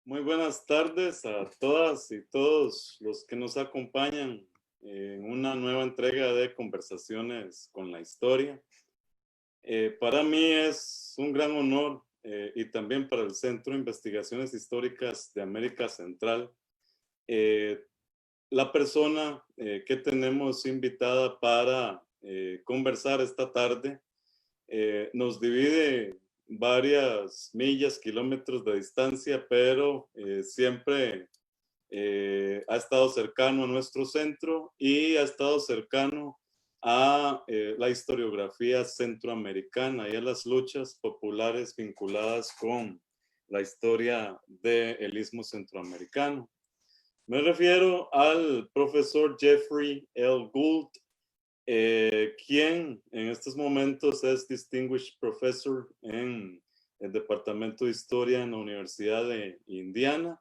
Muy buenas tardes a todas y todos los que nos acompañan en una nueva entrega de Conversaciones con la Historia. Para mí es un gran honor y también para el Centro de Investigaciones Históricas de América Central, eh, la persona que tenemos invitada para conversar esta tarde. Nos divide varias millas, kilómetros de distancia, pero siempre ha estado cercano a nuestro centro y ha estado cercano a la historiografía centroamericana y a las luchas populares vinculadas con la historia del Istmo Centroamericano. Me refiero al profesor Jeffrey L. Gould, quien en estos momentos es Distinguished Professor en el Departamento de Historia en la Universidad de Indiana.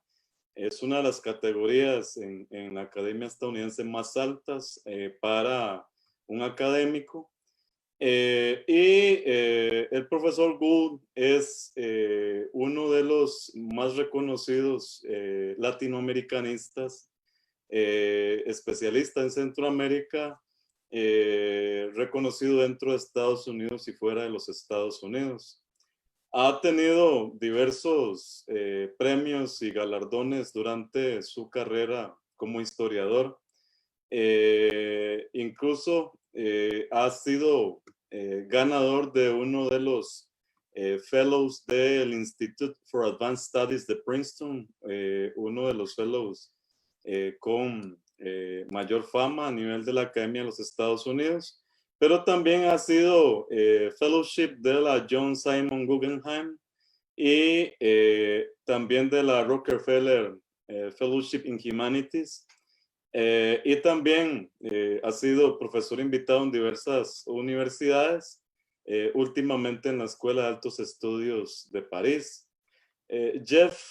Es una de las categorías en la academia estadounidense más altas para un académico. El profesor Gould es uno de los más reconocidos latinoamericanistas, especialista en Centroamérica, reconocido dentro de Estados Unidos y fuera de los Estados Unidos. Ha tenido diversos premios y galardones durante su carrera como historiador. Incluso ha sido ganador de uno de los fellows del Institute for Advanced Studies de Princeton, uno de los fellows con mayor fama a nivel de la Academia de los Estados Unidos, pero también ha sido fellowship de la John Simon Guggenheim y también de la Rockefeller Fellowship in Humanities. Y también ha sido profesor invitado en diversas universidades, últimamente en la Escuela de Altos Estudios de París. Jeff,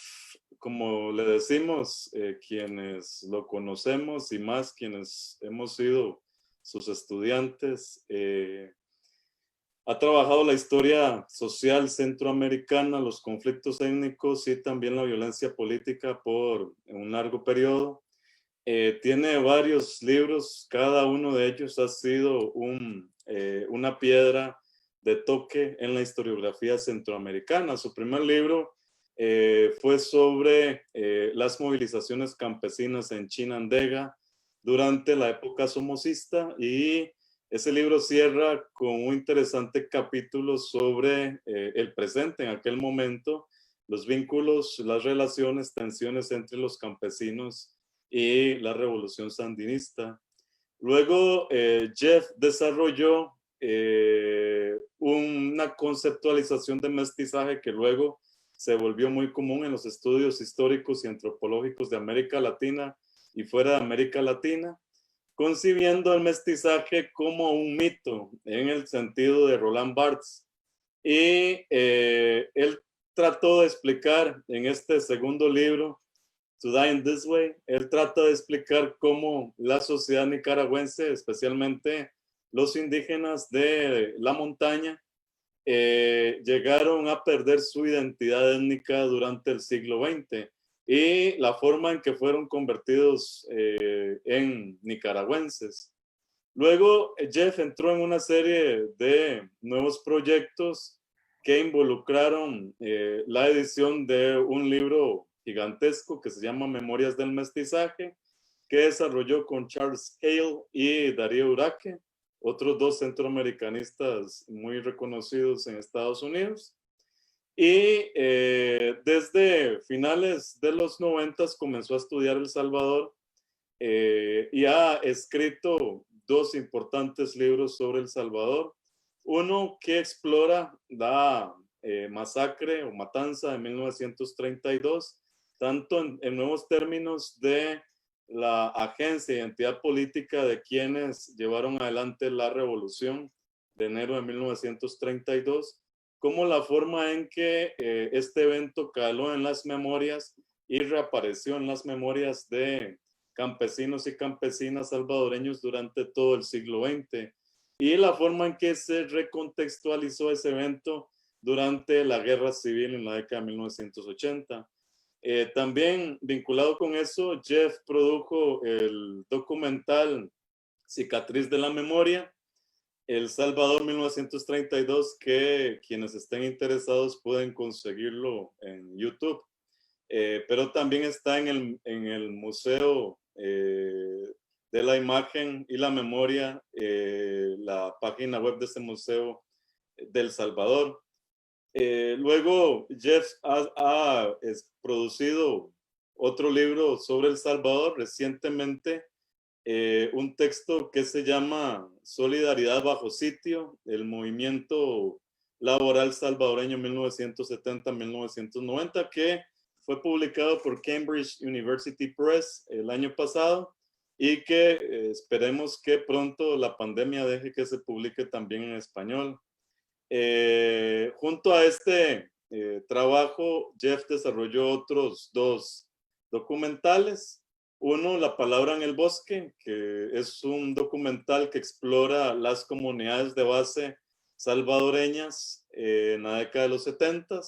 como le decimos, quienes lo conocemos y más quienes hemos sido sus estudiantes, ha trabajado la historia social centroamericana, los conflictos étnicos y también la violencia política por un largo periodo. Tiene varios libros, cada uno de ellos ha sido una piedra de toque en la historiografía centroamericana. Su primer libro fue sobre las movilizaciones campesinas en Chinandega durante la época somocista, y ese libro cierra con un interesante capítulo sobre el presente en aquel momento, los vínculos, las relaciones, tensiones entre los campesinos y la revolución sandinista. Luego Jeff desarrolló una conceptualización de mestizaje que luego se volvió muy común en los estudios históricos y antropológicos de América Latina y fuera de América Latina, concibiendo el mestizaje como un mito en el sentido de Roland Barthes. Y él trató de explicar en este segundo libro, To Die in This Way, él trata de explicar cómo la sociedad nicaragüense, especialmente los indígenas de la montaña, llegaron a perder su identidad étnica durante el siglo XX y la forma en que fueron convertidos en nicaragüenses. Luego Jeff entró en una serie de nuevos proyectos que involucraron la edición de un libro gigantesco que se llama Memorias del Mestizaje, que desarrolló con Charles Hale y Darío Uraque, otros dos centroamericanistas muy reconocidos en Estados Unidos. Y desde finales de los 90 comenzó a estudiar El Salvador y ha escrito dos importantes libros sobre El Salvador. Uno que explora la masacre o matanza de 1932, tanto en nuevos términos de la agencia de identidad política de quienes llevaron adelante la revolución de enero de 1932, como la forma en que este evento caló en las memorias y reapareció en las memorias de campesinos y campesinas salvadoreños durante todo el siglo XX, y la forma en que se recontextualizó ese evento durante la guerra civil en la década de 1980. También vinculado con eso, Jeff produjo el documental Cicatriz de la Memoria, El Salvador 1932, que quienes estén interesados pueden conseguirlo en YouTube. Pero también está en el Museo de la Imagen y la Memoria, la página web de este museo del Salvador. Luego, Jeff ha producido otro libro sobre El Salvador recientemente, un texto que se llama Solidaridad bajo sitio, el movimiento laboral salvadoreño 1970-1990, que fue publicado por Cambridge University Press el año pasado y que esperemos que pronto la pandemia deje que se publique también en español. Junto a este trabajo, Jeff desarrolló otros dos documentales. Uno, La Palabra en el Bosque, que es un documental que explora las comunidades de base salvadoreñas en la década de los 70.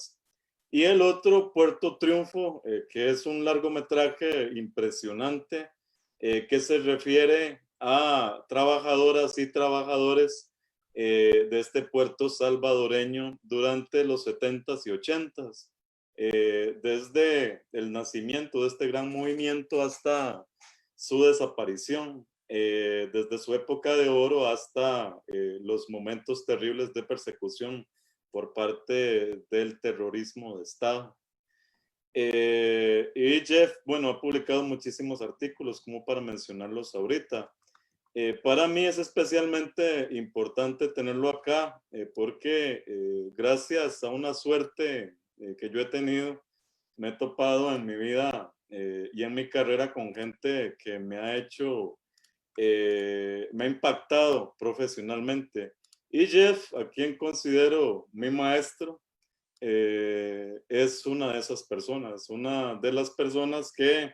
Y el otro, Puerto Triunfo, que es un largometraje impresionante que se refiere a trabajadoras y trabajadores de este puerto salvadoreño durante los 70s y 80s. Desde el nacimiento de este gran movimiento hasta su desaparición, desde su época de oro hasta los momentos terribles de persecución por parte del terrorismo de Estado. Y Jeff, bueno, ha publicado muchísimos artículos, como para mencionarlos ahorita. Para mí es especialmente importante tenerlo acá porque gracias a una suerte que yo he tenido, me he topado en mi vida y en mi carrera con gente que me ha hecho, me ha impactado profesionalmente. Y Jeff, a quien considero mi maestro, es una de esas personas, una de las personas que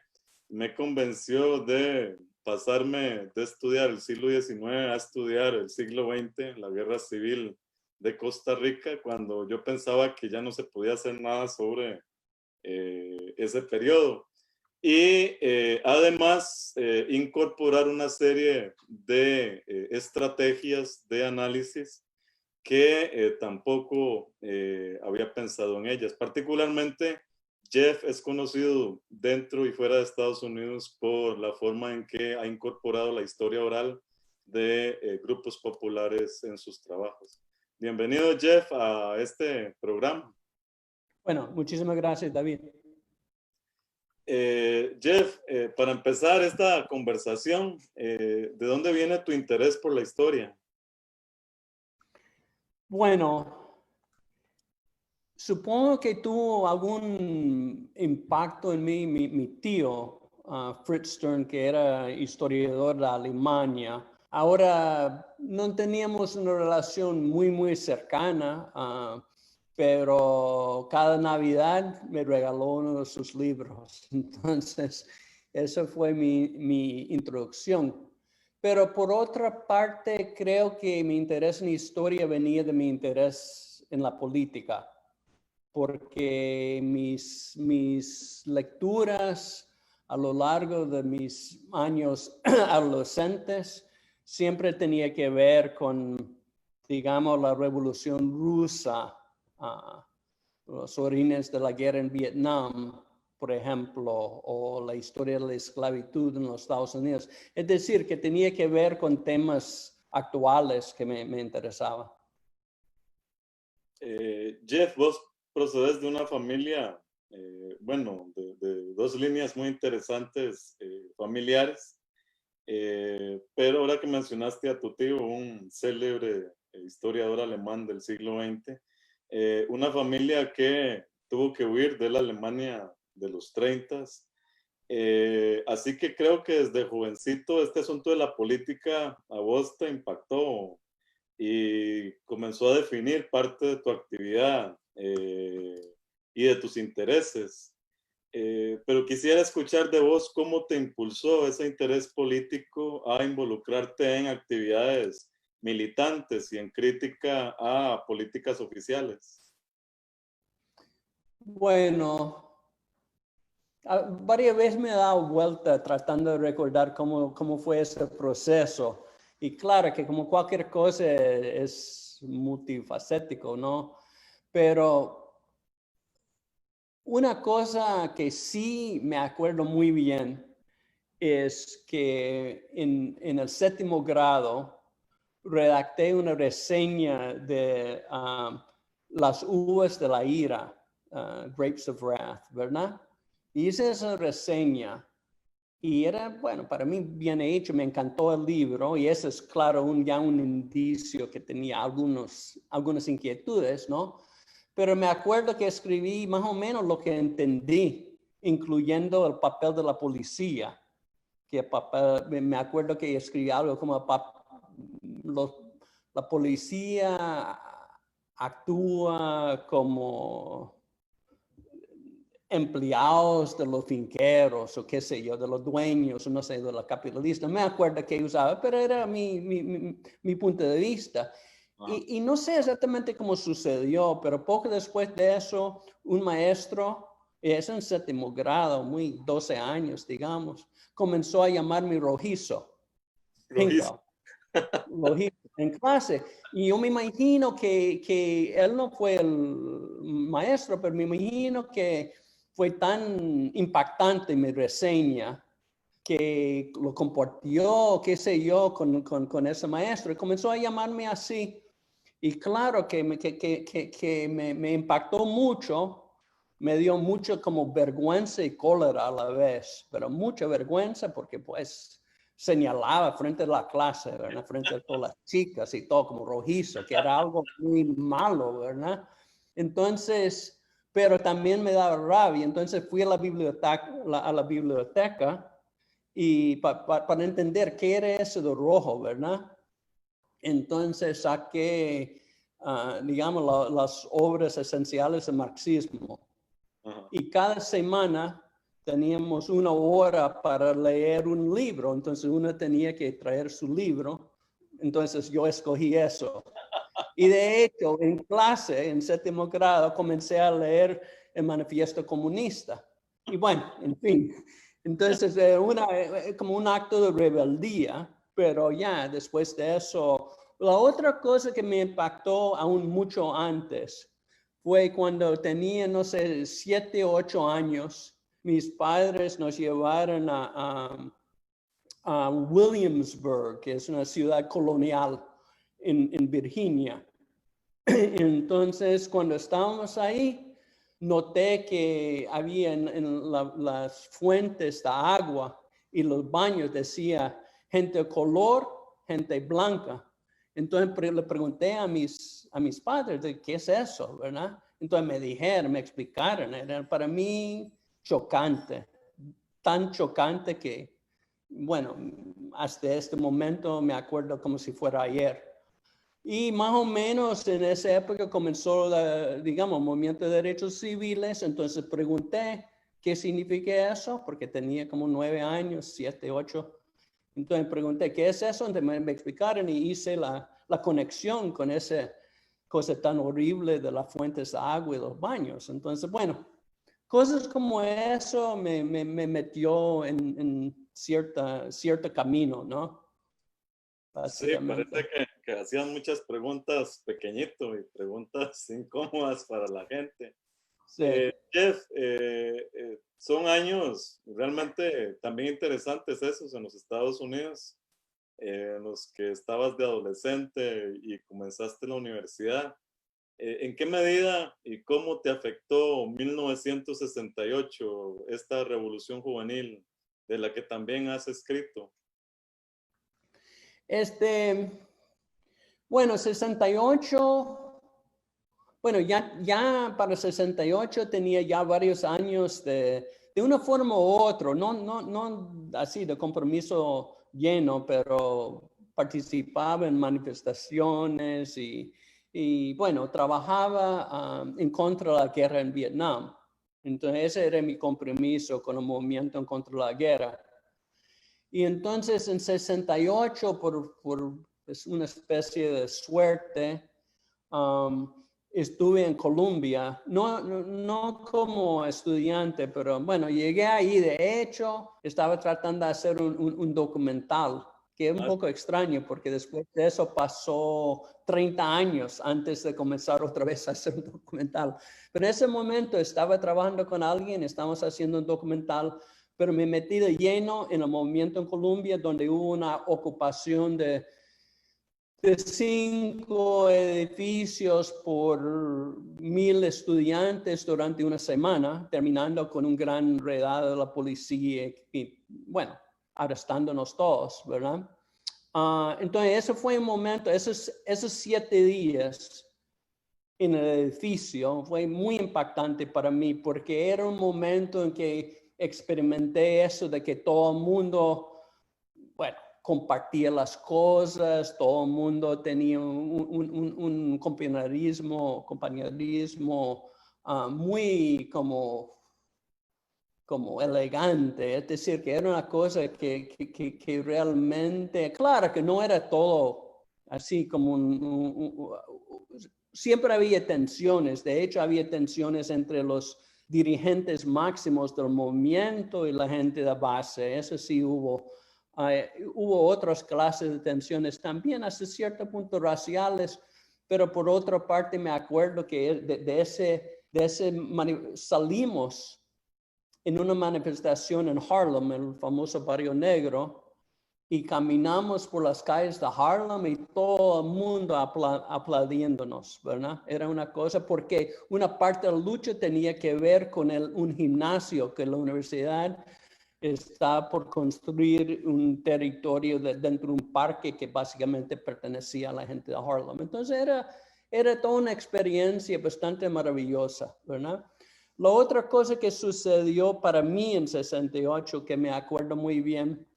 me convenció de pasarme de estudiar el siglo XIX a estudiar el siglo XX, la guerra civil de Costa Rica, cuando yo pensaba que ya no se podía hacer nada sobre ese periodo. Y además incorporar una serie de estrategias de análisis que tampoco había pensado en ellas. Particularmente, Jeff es conocido dentro y fuera de Estados Unidos por la forma en que ha incorporado la historia oral de grupos populares en sus trabajos. Bienvenido, Jeff, a este programa. Bueno, muchísimas gracias, David. Jeff, para empezar esta conversación, ¿de dónde viene tu interés por la historia? Bueno, supongo que tuvo algún impacto en mí, mi tío, Fritz Stern, que era historiador de Alemania. Ahora no teníamos una relación muy cercana, pero cada Navidad me regaló uno de sus libros. Entonces, esa fue mi introducción. Pero por otra parte, creo que mi interés en historia venía de mi interés en la política, porque mis lecturas a lo largo de mis años adolescentes siempre tenía que ver con, digamos, la Revolución Rusa, los orígenes de la guerra en Vietnam, por ejemplo, o la historia de la esclavitud en los Estados Unidos. Es decir, que tenía que ver con temas actuales que me interesaban. Jeff, vos procedes de una familia, bueno, de dos líneas muy interesantes familiares, pero ahora que mencionaste a tu tío, un célebre historiador alemán del siglo XX, una familia que tuvo que huir de la Alemania de los 30. Así que creo que desde jovencito este asunto de la política a vos te impactó y comenzó a definir parte de tu actividad y de tus intereses. Pero quisiera escuchar de vos cómo te impulsó ese interés político a involucrarte en actividades militantes y en crítica a políticas oficiales. Bueno, Varias veces me he dado vuelta tratando de recordar cómo fue ese proceso. Y claro que como cualquier cosa es multifacético, ¿no? Pero una cosa que sí me acuerdo muy bien es que en el 7º grado redacté una reseña de las uvas de la ira, Grapes of Wrath, ¿verdad? Hice esa reseña y era, bueno, para mí bien hecho, me encantó el libro y eso es claro ya un indicio que tenía algunas inquietudes, ¿no? Pero me acuerdo que escribí más o menos lo que entendí, incluyendo el papel de la policía. Me acuerdo que escribí algo como la policía actúa como empleados de los finqueros o qué sé yo, de los dueños, no sé, de los capitalistas. No me acuerdo qué usaba, pero era mi punto de vista. Y no sé exactamente cómo sucedió, pero poco después de eso, un maestro, es en 7º grado, 12 años, digamos, comenzó a llamarme rojizo, Rojizo. Pinko, rojizo, en clase. Y yo me imagino que él no fue el maestro, pero me imagino que fue tan impactante mi reseña que lo compartió, qué sé yo, con ese maestro. Y comenzó a llamarme así. Y claro que me impactó mucho, me dio mucho como vergüenza y cólera a la vez, pero mucha vergüenza porque pues señalaba frente a la clase, ¿verdad? Frente a todas las chicas y todo como rojizo, que era algo muy malo, ¿verdad? Entonces, pero también me daba rabia, entonces fui a la biblioteca y para entender qué era eso de rojo, ¿verdad? Entonces saqué, digamos, las obras esenciales del marxismo. Ajá. Y cada semana teníamos una hora para leer un libro. Entonces uno tenía que traer su libro. Entonces yo escogí eso. Y de hecho, en clase, en 7º grado, comencé a leer el Manifiesto Comunista. Y bueno, en fin. Entonces, como un acto de rebeldía, pero ya después de eso, la otra cosa que me impactó aún mucho antes fue cuando tenía, no sé, 7 o 8 años, mis padres nos llevaron a Williamsburg, que es una ciudad colonial en Virginia. Entonces, cuando estábamos ahí, noté que había en las fuentes de agua y los baños decía gente de color, gente blanca. Entonces le pregunté a mis padres de qué es eso, ¿verdad? Entonces me dijeron, me explicaron, era para mí chocante, tan chocante que, bueno, hasta este momento me acuerdo como si fuera ayer. Y más o menos en esa época comenzó, digamos, el movimiento de derechos civiles. Entonces pregunté qué significa eso, porque tenía como 9 años, 7, 8. Entonces pregunté, ¿qué es eso? Entonces me explicaron y hice la conexión con esa cosa tan horrible de las fuentes de agua y los baños. Entonces, bueno, cosas como eso me metió en cierto camino, ¿no? Sí, parece Básicamente. que hacían muchas preguntas pequeñito y preguntas incómodas para la gente. Sí. Jeff, son años realmente también interesantes esos en los Estados Unidos, en los que estabas de adolescente y comenzaste la universidad. ¿En qué medida y cómo te afectó 1968, esta revolución juvenil de la que también has escrito? Bueno, 68, bueno, ya para 68 tenía ya varios años de una forma u otra, no así de compromiso lleno, pero participaba en manifestaciones y bueno, trabajaba en contra de la guerra en Vietnam. Entonces ese era mi compromiso con el movimiento en contra de la guerra. Y entonces en 68, por es una especie de suerte, estuve en Colombia, no como estudiante, pero bueno, llegué ahí. De hecho, estaba tratando de hacer un documental, que es un poco extraño porque después de eso pasó 30 años antes de comenzar otra vez a hacer un documental. Pero en ese momento estaba trabajando con alguien, estábamos haciendo un documental, pero me metí de lleno en el movimiento en Colombia, donde hubo una ocupación de 5 edificios por 1,000 estudiantes durante una semana, terminando con un gran redado de la policía y, bueno, arrestándonos todos, ¿verdad? Entonces, ese fue un momento, esos 7 días en el edificio fue muy impactante para mí porque era un momento en que experimenté eso de que todo el mundo, bueno, compartía las cosas, todo el mundo tenía un compañerismo muy como elegante, es decir, que era una cosa que realmente, claro que no era todo así como siempre había tensiones, de hecho había tensiones entre los dirigentes máximos del movimiento y la gente de base, eso sí hubo. Hubo otras clases de tensiones también, hasta cierto punto raciales, pero por otra parte me acuerdo que de ese salimos en una manifestación en Harlem, el famoso barrio negro, y caminamos por las calles de Harlem y todo el mundo aplaudiéndonos, ¿verdad? Era una cosa porque una parte de la lucha tenía que ver con un gimnasio que la universidad está por construir un territorio dentro de un parque que básicamente pertenecía a la gente de Harlem. Entonces era toda una experiencia bastante maravillosa, ¿verdad? La otra cosa que sucedió para mí en 68, que me acuerdo muy bien,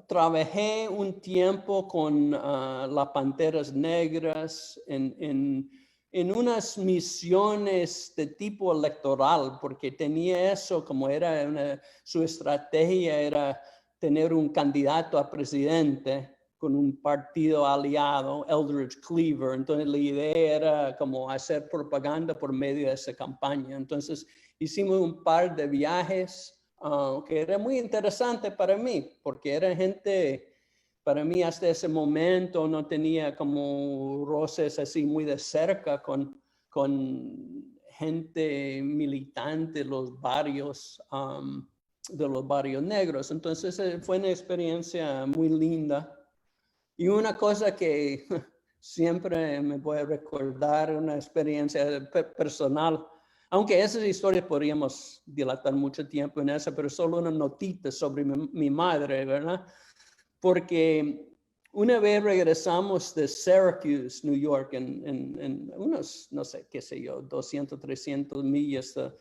trabajé un tiempo con las Panteras Negras en unas misiones de tipo electoral, porque tenía eso como su estrategia era tener un candidato a presidente con un partido aliado, Eldridge Cleaver. Entonces la idea era como hacer propaganda por medio de esa campaña. Entonces hicimos un par de viajes que era muy interesante para mí, porque era gente, para mí hasta ese momento no tenía como roces así muy de cerca con gente militante de los barrios negros. Entonces fue una experiencia muy linda. Y una cosa que siempre me voy a recordar, una experiencia personal, aunque esas historias podríamos dilatar mucho tiempo en esa, pero solo una notita sobre mi madre, ¿verdad? Porque una vez regresamos de Syracuse, New York, en unos, no sé, qué sé yo, 200, 300 millas de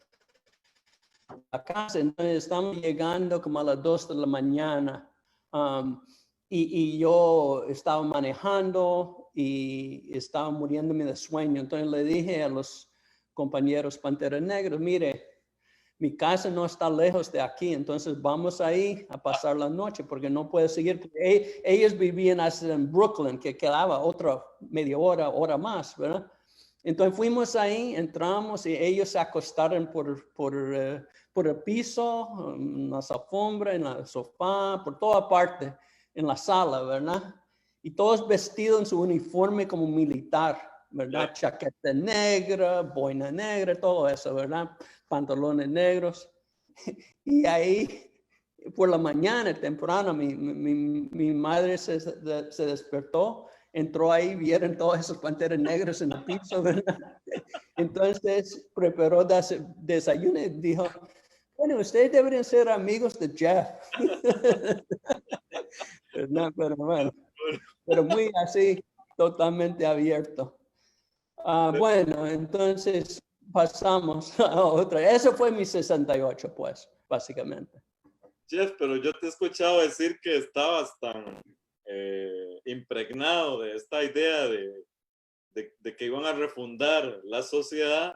la casa. Entonces estamos llegando como a las 2 de la mañana. Y yo estaba manejando y estaba muriéndome de sueño. Entonces le dije a los compañeros Panteras Negras, mire, mi casa no está lejos de aquí, entonces vamos ahí a pasar la noche porque no puedo seguir. Ellos vivían en Brooklyn, que quedaba otra media hora más, ¿verdad? Entonces fuimos ahí, entramos y ellos se acostaron por el piso, en las alfombras, en el sofá, por toda parte, en la sala, ¿verdad? Y todos vestidos en su uniforme como militar, ¿verdad? Chaqueta negra, boina negra, todo eso, ¿verdad? Pantalones negros. Y ahí, por la mañana, temprano, mi madre se despertó, entró ahí, vieron todos esos panteras negros en el piso, ¿verdad? Entonces preparó desayuno y dijo, bueno, ustedes deberían ser amigos de Jeff. ¿Verdad? Pero bueno, pero muy así, totalmente abierto. Bueno, entonces pasamos a otra. Eso fue mi 68, pues, básicamente. Jeff, pero yo te he escuchado decir que estabas tan impregnado de esta idea de que iban a refundar la sociedad,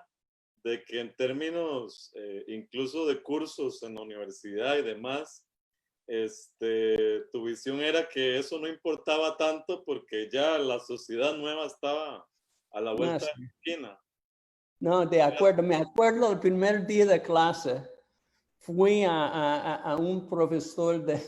de que en términos incluso de cursos en la universidad y demás, tu visión era que eso no importaba tanto porque ya la sociedad nueva estaba a la No, vuelta sí. de la esquina. No, de acuerdo. Me acuerdo el primer día de clase. Fui a un profesor de,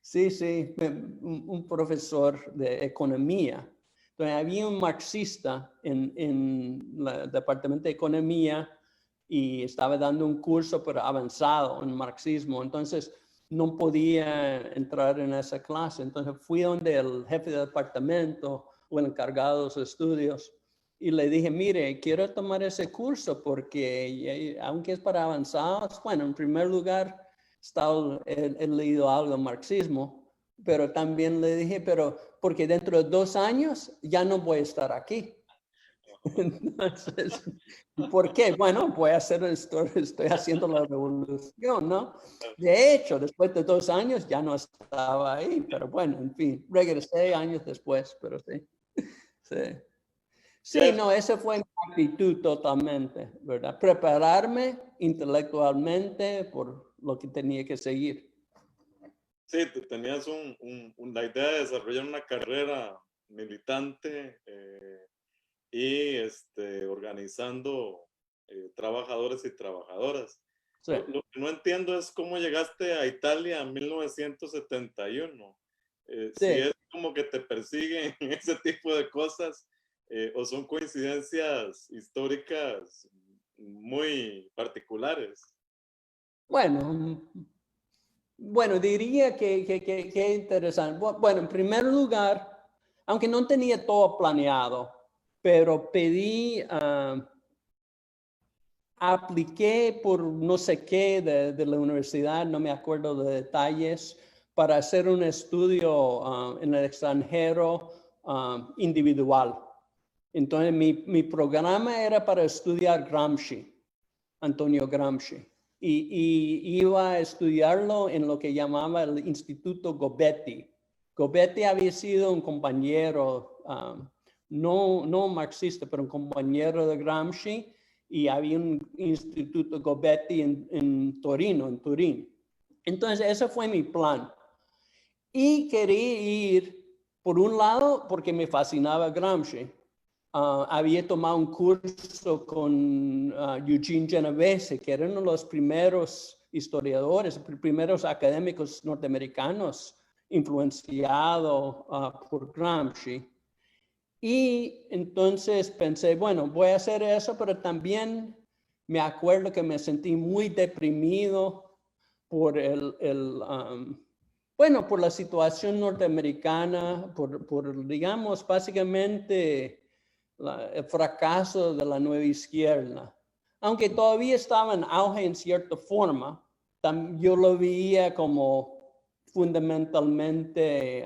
sí, sí, un profesor de economía. Entonces, había un marxista en el departamento de economía y estaba dando un curso pero avanzado en marxismo. Entonces, no podía entrar en esa clase. Entonces, fui donde el jefe de departamento o el encargado de los estudios y le dije, mire, quiero tomar ese curso porque aunque es para avanzados, bueno, en primer lugar, he leído algo de marxismo, pero también le dije, pero porque dentro de 2 años ya no voy a estar aquí. Entonces, ¿por qué? Bueno, voy a hacer estoy haciendo la revolución, ¿no? De hecho, después de 2 años ya no estaba ahí, pero bueno, en fin, regresé años después, pero sí, sí. Sí, no, esa fue mi actitud totalmente, ¿verdad? Prepararme intelectualmente por lo que tenía que seguir. Sí, tú tenías la idea de desarrollar una carrera militante y organizando trabajadores y trabajadoras. Sí. Lo que no entiendo es cómo llegaste a Italia en 1971. Si Sí. es como que te persiguen ese tipo de cosas o son coincidencias históricas muy particulares. Bueno, diría que interesante. Bueno, en primer lugar, aunque no tenía todo planeado, pero apliqué por no sé qué de la universidad, no me acuerdo de detalles, para hacer un estudio en el extranjero individual. Entonces, mi programa era para estudiar Gramsci, Antonio Gramsci, y iba a estudiarlo en lo que llamaba el Instituto Gobetti. Gobetti había sido un compañero, no marxista, pero un compañero de Gramsci, y había un Instituto Gobetti en Torino, en Turín. Entonces, ese fue mi plan. Y quería ir, por un lado, porque me fascinaba Gramsci. Había tomado un curso con Eugene Genovese, que eran uno de los primeros historiadores, primeros académicos norteamericanos influenciados por Gramsci. Y entonces pensé, bueno, voy a hacer eso, pero también me acuerdo que me sentí muy deprimido por bueno, por la situación norteamericana, por digamos, básicamente el fracaso de la nueva izquierda. Aunque todavía estaba en auge en cierta forma, yo lo veía como fundamentalmente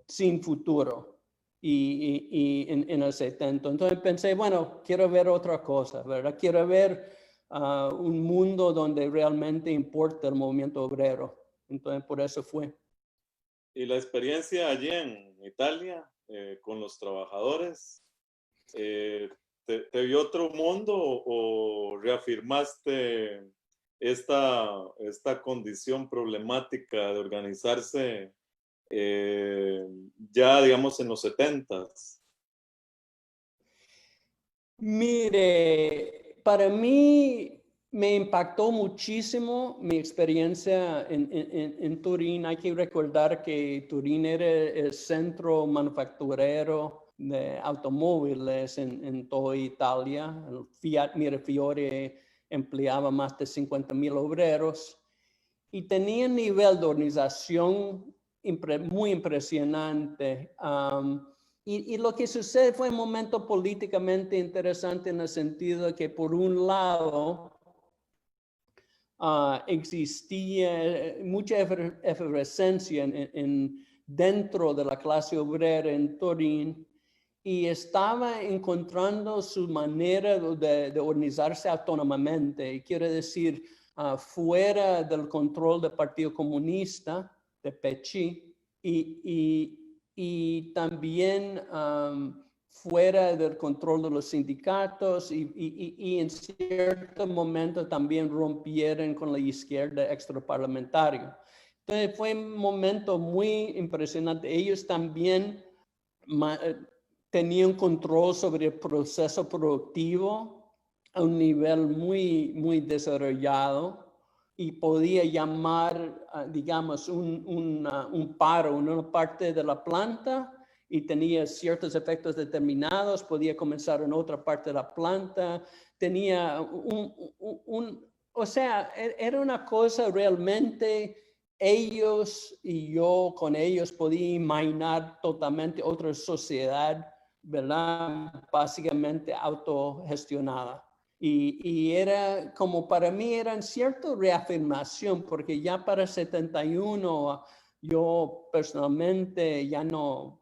sin futuro y en el 70. Entonces pensé, bueno, quiero ver otra cosa, ¿verdad? Quiero ver un mundo donde realmente importa el movimiento obrero. Entonces por eso fue. Y la experiencia allí en Italia con los trabajadores, ¿te vio otro mundo o reafirmaste esta condición problemática de organizarse ya, digamos, en los 70s? Mire, para mí me impactó muchísimo mi experiencia en Turín. Hay que recordar que Turín era el centro manufacturero de automóviles en toda Italia. El Fiat Mirafiore empleaba más de 50,000 obreros y tenía un nivel de organización muy impresionante. Y lo que sucede fue un momento políticamente interesante en el sentido de que por un lado existía mucha efervescencia dentro de la clase obrera en Turín y estaba encontrando su manera de organizarse autónomamente. Y quiere decir, fuera del control del Partido Comunista, de PC, y también fuera del control de los sindicatos y en cierto momento también rompieron con la izquierda extraparlamentaria. Entonces fue un momento muy impresionante. Ellos también tenía un control sobre el proceso productivo a un nivel muy desarrollado y podía llamar, digamos, un paro en una parte de la planta y tenía ciertos efectos determinados, podía comenzar en otra parte de la planta, tenía o sea, era una cosa realmente, ellos y yo con ellos podía imaginar totalmente otra sociedad, ¿verdad? Básicamente autogestionada. Y era como para mí era en cierta reafirmación, porque ya para 71 yo personalmente ya no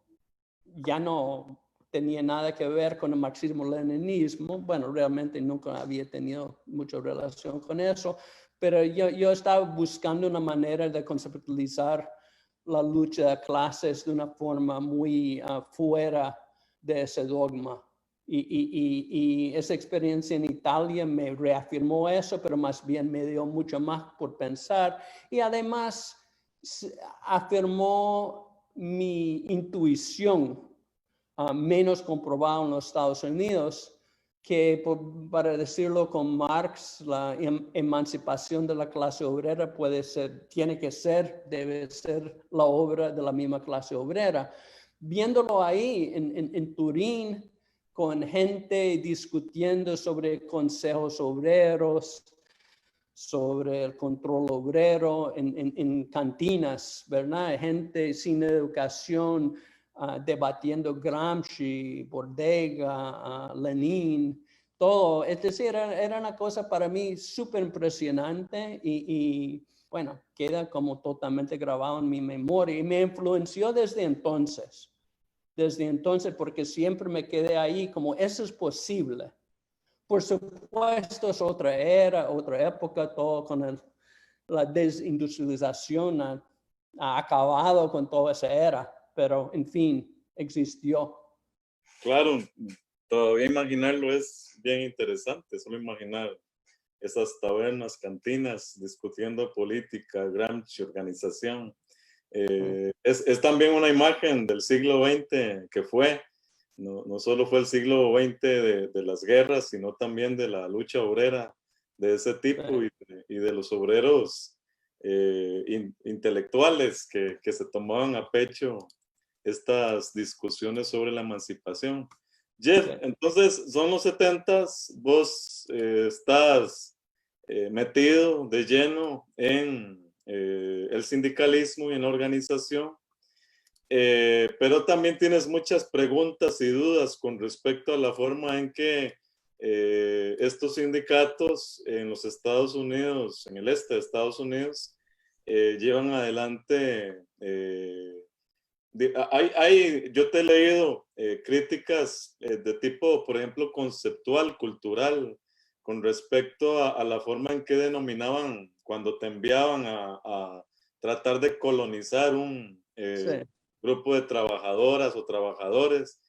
tenía nada que ver con el marxismo-leninismo. Bueno, realmente nunca había tenido mucha relación con eso, pero yo estaba buscando una manera de conceptualizar la lucha de clases de una forma muy fuera de ese dogma. Y esa experiencia en Italia me reafirmó eso, pero más bien me dio mucho más por pensar. Y además afirmó mi intuición menos comprobado en los Estados Unidos, que para decirlo con Marx, la emancipación de la clase obrera debe ser la obra de la misma clase obrera. Viéndolo ahí en Turín, con gente discutiendo sobre consejos obreros, sobre el control obrero en cantinas, ¿verdad? Gente sin educación, debatiendo Gramsci, Bodega, Lenin, todo. Es decir, era una cosa para mí súper impresionante y, bueno, queda como totalmente grabado en mi memoria y me influenció desde entonces. Desde entonces, porque siempre me quedé ahí como, eso es posible. Por supuesto, es otra era, otra época, todo con la desindustrialización ha acabado con toda esa era, pero en fin, existió. Claro, todavía imaginarlo es bien interesante, solo imaginar esas tabernas, cantinas, discutiendo política, Gramsci, organización. Es también una imagen del siglo XX que fue, no solo fue el siglo XX de las guerras, sino también de la lucha obrera de ese tipo y de los obreros intelectuales que se tomaban a pecho estas discusiones sobre la emancipación. Jeff, entonces son los 70s, vos estás metido de lleno en el sindicalismo y en la organización, pero también tienes muchas preguntas y dudas con respecto a la forma en que estos sindicatos en los Estados Unidos, en el este de Estados Unidos, llevan adelante yo te he leído críticas de tipo, por ejemplo, conceptual, cultural, con respecto a la forma en que denominaban cuando te enviaban a tratar de colonizar un grupo de trabajadoras o trabajadores.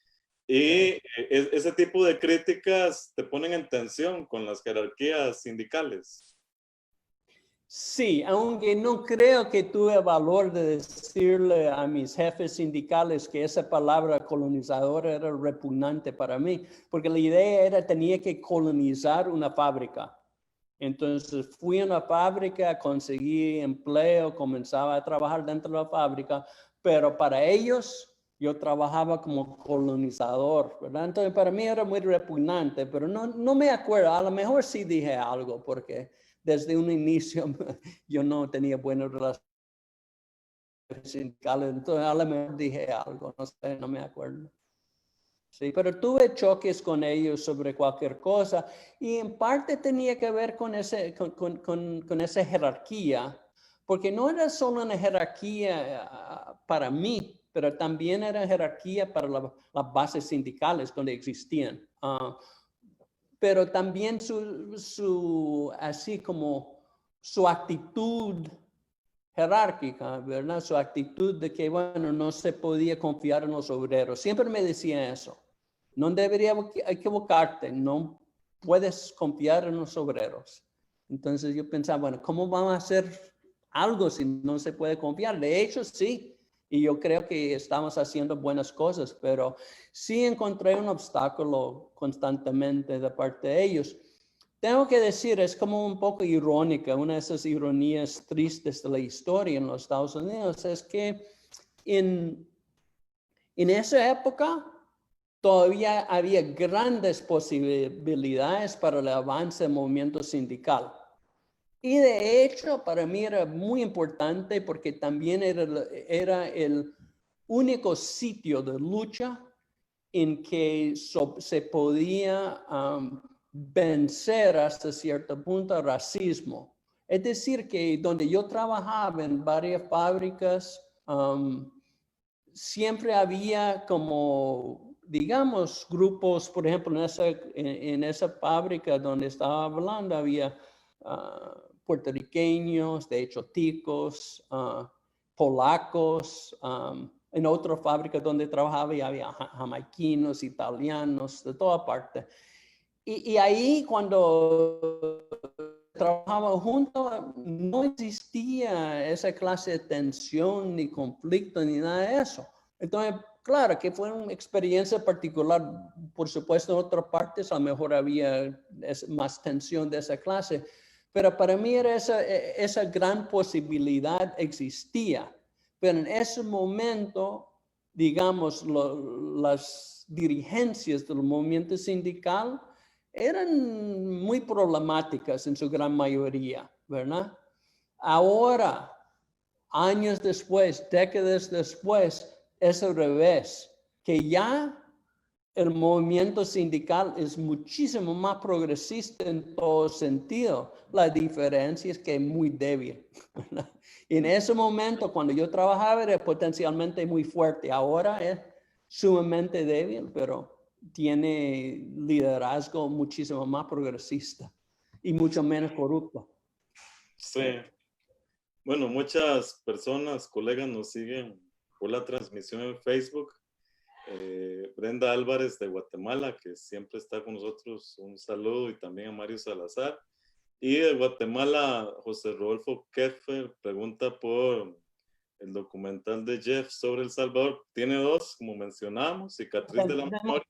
Y ese tipo de críticas te ponen en tensión con las jerarquías sindicales. Sí, aunque no creo que tuve valor de decirle a mis jefes sindicales que esa palabra colonizador era repugnante para mí, porque la idea era tenía que colonizar una fábrica. Entonces fui a una fábrica, conseguí empleo, comenzaba a trabajar dentro de la fábrica, pero para ellos yo trabajaba como colonizador, ¿verdad? Entonces para mí era muy repugnante, pero no me acuerdo, a lo mejor sí dije algo, porque desde un inicio yo no tenía buenas relaciones sindicales, entonces a lo mejor dije algo, no sé, no me acuerdo. Sí, pero tuve choques con ellos sobre cualquier cosa y en parte tenía que ver con esa jerarquía, porque no era solo una jerarquía para mí, pero también era jerarquía para las bases sindicales donde existían. Pero también así como su actitud jerárquica, ¿verdad? Su actitud de que, bueno, no se podía confiar en los obreros. Siempre me decía eso. No deberías equivocarte, no puedes confiar en los obreros. Entonces yo pensaba, bueno, ¿cómo vamos a hacer algo si no se puede confiar? De hecho, sí, Y yo creo que estamos haciendo buenas cosas, pero sí encontré un obstáculo constantemente de parte de ellos. Tengo que decir, es como un poco irónica, una de esas ironías tristes de la historia en los Estados Unidos, es que en esa época todavía había grandes posibilidades para el avance del movimiento sindical. Y de hecho, para mí era muy importante porque también era el único sitio de lucha en que se podía vencer hasta cierto punto el racismo. Es decir, que donde yo trabajaba en varias fábricas, siempre había como, digamos, grupos, por ejemplo, en esa fábrica donde estaba hablando, había puertorriqueños, de hecho, ticos, polacos. En otra fábrica donde trabajaba y había jamaiquinos, italianos, de toda parte. Y ahí cuando trabajaban juntos, no existía esa clase de tensión, ni conflicto, ni nada de eso. Entonces, claro, que fue una experiencia particular. Por supuesto, en otras partes a lo mejor había más tensión de esa clase, pero para mí era esa gran posibilidad existía. Pero en ese momento, digamos, las dirigencias del movimiento sindical eran muy problemáticas en su gran mayoría, ¿verdad? Ahora, años después, décadas después, es al revés, que ya el movimiento sindical es muchísimo más progresista en todo sentido. La diferencia es que es muy débil, ¿verdad? En ese momento, cuando yo trabajaba, era potencialmente muy fuerte. Ahora es sumamente débil, pero tiene liderazgo muchísimo más progresista y mucho menos corrupto. Sí. Bueno, muchas personas, colegas, nos siguen por la transmisión en Facebook. Brenda Álvarez de Guatemala, que siempre está con nosotros, un saludo, y también a Mario Salazar. Y de Guatemala, José Rodolfo Keffer pregunta por el documental de Jeff sobre El Salvador. Tiene dos, como mencionamos, Cicatriz de la Memoria.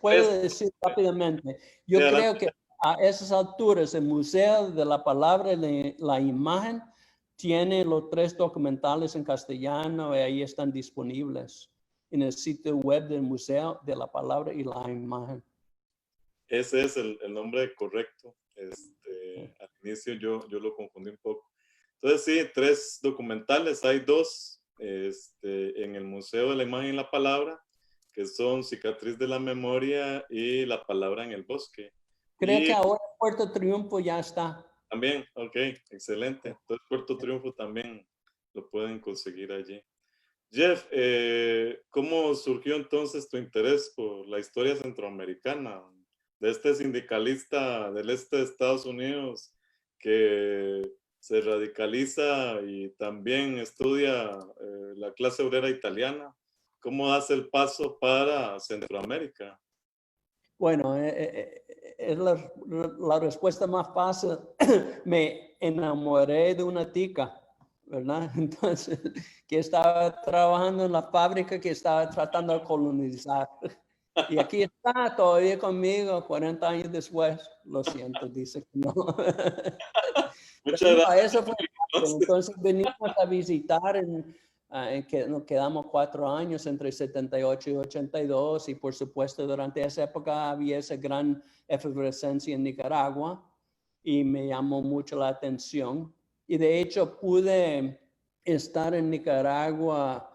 Puedo decir rápidamente. Yo creo que a esas alturas el Museo de la Palabra y la Imagen tiene los 3 documentales en castellano y ahí están disponibles en el sitio web del Museo de la Palabra y la Imagen. Ese es el nombre correcto. Al inicio yo lo confundí un poco. Entonces sí, 3 documentales, hay 2 en el Museo de la Imagen y la Palabra, que son Cicatriz de la Memoria y La Palabra en el Bosque. Creo que ahora Puerto Triunfo ya está. También, ok, excelente. Entonces Puerto Triunfo también lo pueden conseguir allí. Jeff, ¿cómo surgió entonces tu interés por la historia centroamericana de este sindicalista del este de Estados Unidos que se radicaliza y también estudia la clase obrera italiana? ¿Cómo das el paso para Centroamérica? Bueno, es la respuesta más fácil. Me enamoré de una tica, ¿verdad? Entonces, que estaba trabajando en la fábrica que estaba tratando de colonizar. Y aquí está todavía conmigo 40 años después. Lo siento, dice que no. Muchas gracias. Eso fue fácil. Entonces venimos a visitar que nos quedamos 4 años entre 78 y 82 y por supuesto durante esa época había esa gran efervescencia en Nicaragua y me llamó mucho la atención y de hecho pude estar en Nicaragua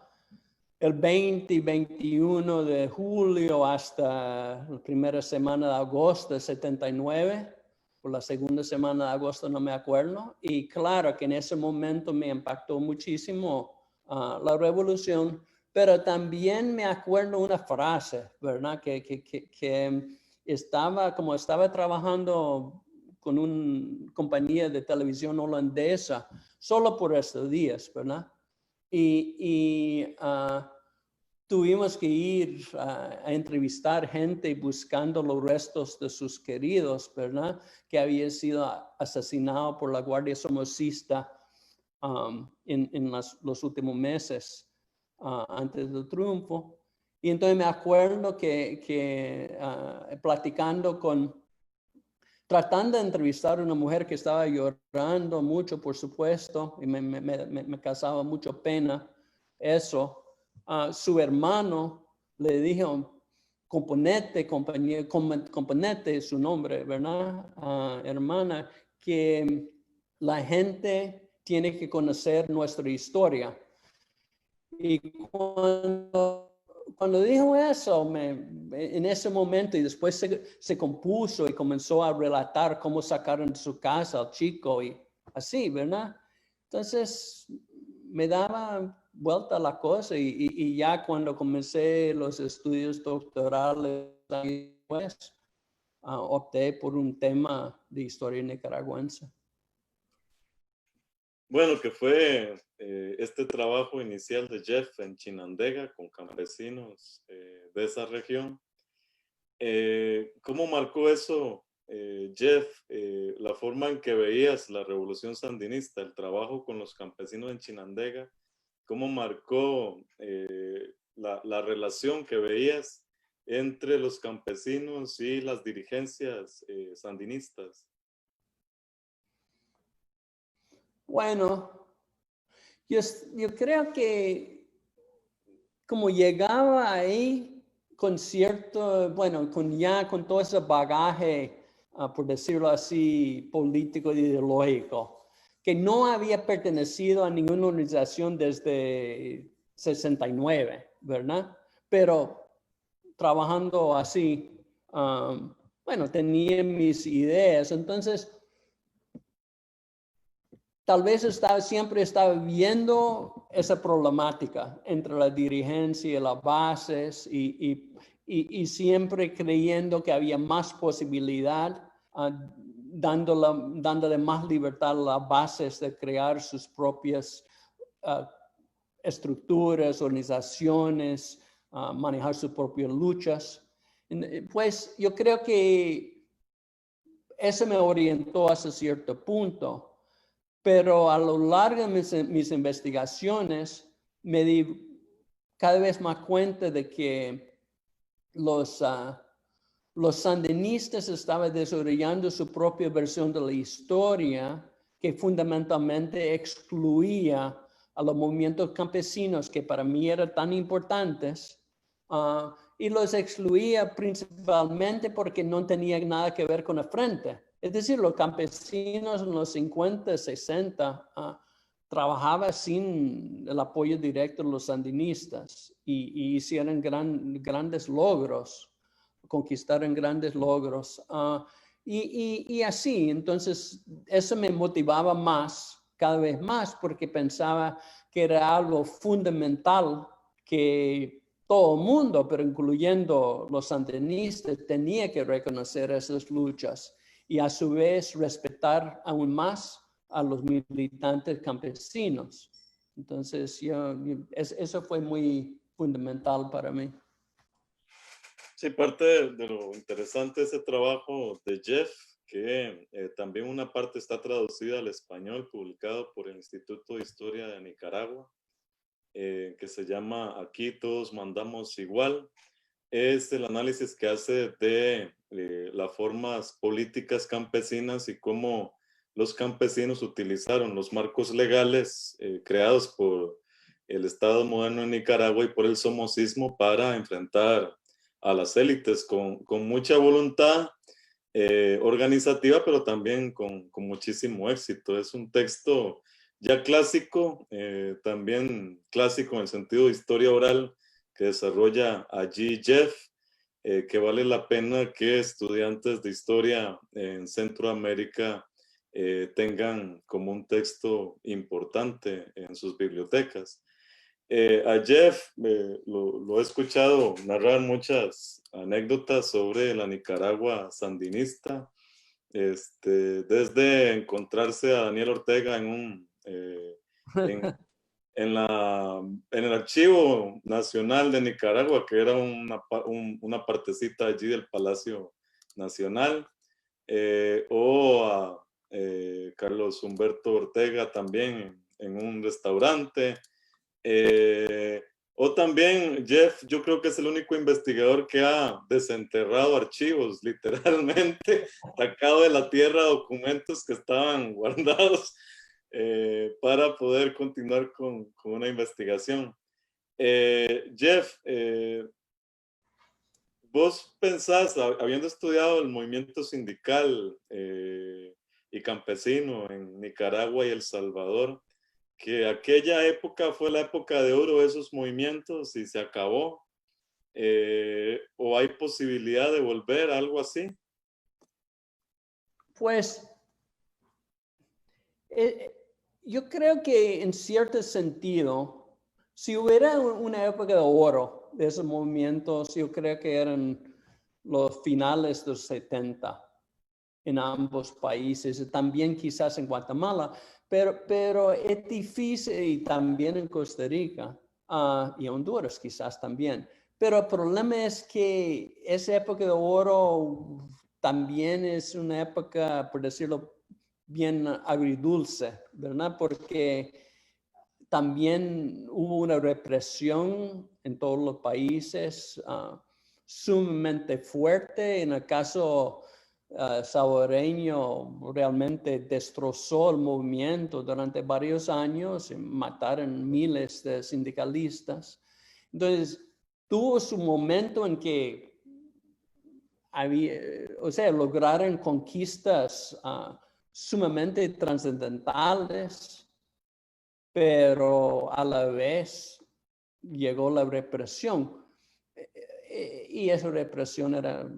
el 20 y 21 de julio hasta la primera semana de agosto de 79. Por la segunda semana de agosto no me acuerdo. Y claro que en ese momento me impactó muchísimo la revolución, pero también me acuerdo una frase, ¿verdad? Que estaba trabajando con una compañía de televisión holandesa solo por estos días, ¿verdad? Y tuvimos que ir a entrevistar gente buscando los restos de sus queridos, ¿verdad? Que habían sido asesinados por la Guardia Somocista en los últimos meses. antes del triunfo. Y entonces me acuerdo que platicando tratando de entrevistar a una mujer que estaba llorando mucho, por supuesto, y me causaba mucha pena eso. Su hermano le dijo, componente su nombre, ¿verdad? Hermana, que la gente tiene que conocer nuestra historia. Y cuando dijo eso, en ese momento, y después se compuso y comenzó a relatar cómo sacaron de su casa al chico y así, ¿verdad? Entonces me daba vuelta la cosa y ya cuando comencé los estudios doctorales, pues opté por un tema de historia nicaragüense. Bueno, que fue este trabajo inicial de Jeff en Chinandega con campesinos de esa región. ¿Cómo marcó eso, Jeff, la forma en que veías la revolución sandinista, el trabajo con los campesinos en Chinandega? ¿Cómo marcó la relación que veías entre los campesinos y las dirigencias sandinistas? Bueno, yo creo que como llegaba ahí con cierto, bueno, con todo ese bagaje, por decirlo así, político e ideológico, que no había pertenecido a ninguna organización desde 69, ¿verdad? Pero trabajando así, bueno, tenía mis ideas, entonces tal vez siempre estaba viendo esa problemática entre la dirigencia y las bases y siempre creyendo que había más posibilidad, dándole más libertad a las bases de crear sus propias estructuras, organizaciones, manejar sus propias luchas. Pues yo creo que eso me orientó hasta cierto punto. Pero a lo largo de mis investigaciones me di cada vez más cuenta de que los sandinistas estaban desarrollando su propia versión de la historia que fundamentalmente excluía a los movimientos campesinos que para mí eran tan importantes y los excluía principalmente porque no tenían nada que ver con el frente. Es decir, los campesinos en los 50, 60 trabajaban sin el apoyo directo de los sandinistas y hicieron grandes logros, conquistaron grandes logros. Y así, entonces, eso me motivaba más, cada vez más, porque pensaba que era algo fundamental que todo el mundo, pero incluyendo los sandinistas, tenía que reconocer esas luchas y a su vez respetar aún más a los militantes campesinos. Entonces, eso fue muy fundamental para mí. Sí, parte de lo interesante de ese trabajo de Jeff, que también una parte está traducida al español, publicado por el Instituto de Historia de Nicaragua, que se llama Aquí todos mandamos igual, es el análisis que hace de las formas políticas campesinas y cómo los campesinos utilizaron los marcos legales creados por el Estado moderno en Nicaragua y por el somocismo para enfrentar a las élites con mucha voluntad organizativa, pero también con muchísimo éxito. Es un texto ya clásico, también clásico en el sentido de historia oral que desarrolla allí Jeff, que vale la pena que estudiantes de historia en Centroamérica tengan como un texto importante en sus bibliotecas. A Jeff lo he escuchado narrar muchas anécdotas sobre la Nicaragua sandinista, desde encontrarse a Daniel Ortega en el Archivo Nacional de Nicaragua, que era una partecita allí del Palacio Nacional, o a Carlos Humberto Ortega también en un restaurante, O también, Jeff, yo creo que es el único investigador que ha desenterrado archivos, literalmente, sacado de la tierra documentos que estaban guardados para poder continuar con una investigación. Jeff, vos pensás, habiendo estudiado el movimiento sindical y campesino en Nicaragua y El Salvador, que aquella época fue la época de oro de esos movimientos y se acabó, o hay posibilidad de volver a algo así. Pues yo creo que en cierto sentido, si hubiera una época de oro de esos movimientos, yo creo que eran los finales de los 70 en ambos países, y también quizás en Guatemala, pero es difícil, y también en Costa Rica y Honduras quizás también. Pero el problema es que esa época de oro también es una época, por decirlo bien, agridulce, ¿verdad? Porque también hubo una represión en todos los países sumamente fuerte. En el caso salvadoreño, realmente destrozó el movimiento durante varios años y mataron miles de sindicalistas. Entonces, tuvo su momento en que lograron conquistas sumamente trascendentales, pero a la vez llegó la represión. Y esa represión era,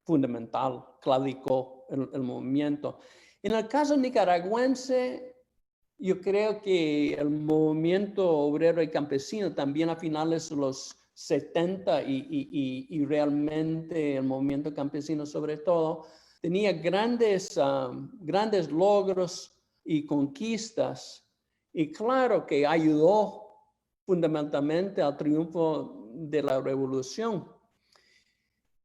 fundamental, claudicó el movimiento. En el caso nicaragüense, yo creo que el movimiento obrero y campesino también a finales de los 70 y realmente el movimiento campesino sobre todo, tenía grandes logros y conquistas, y claro que ayudó fundamentalmente al triunfo de la revolución.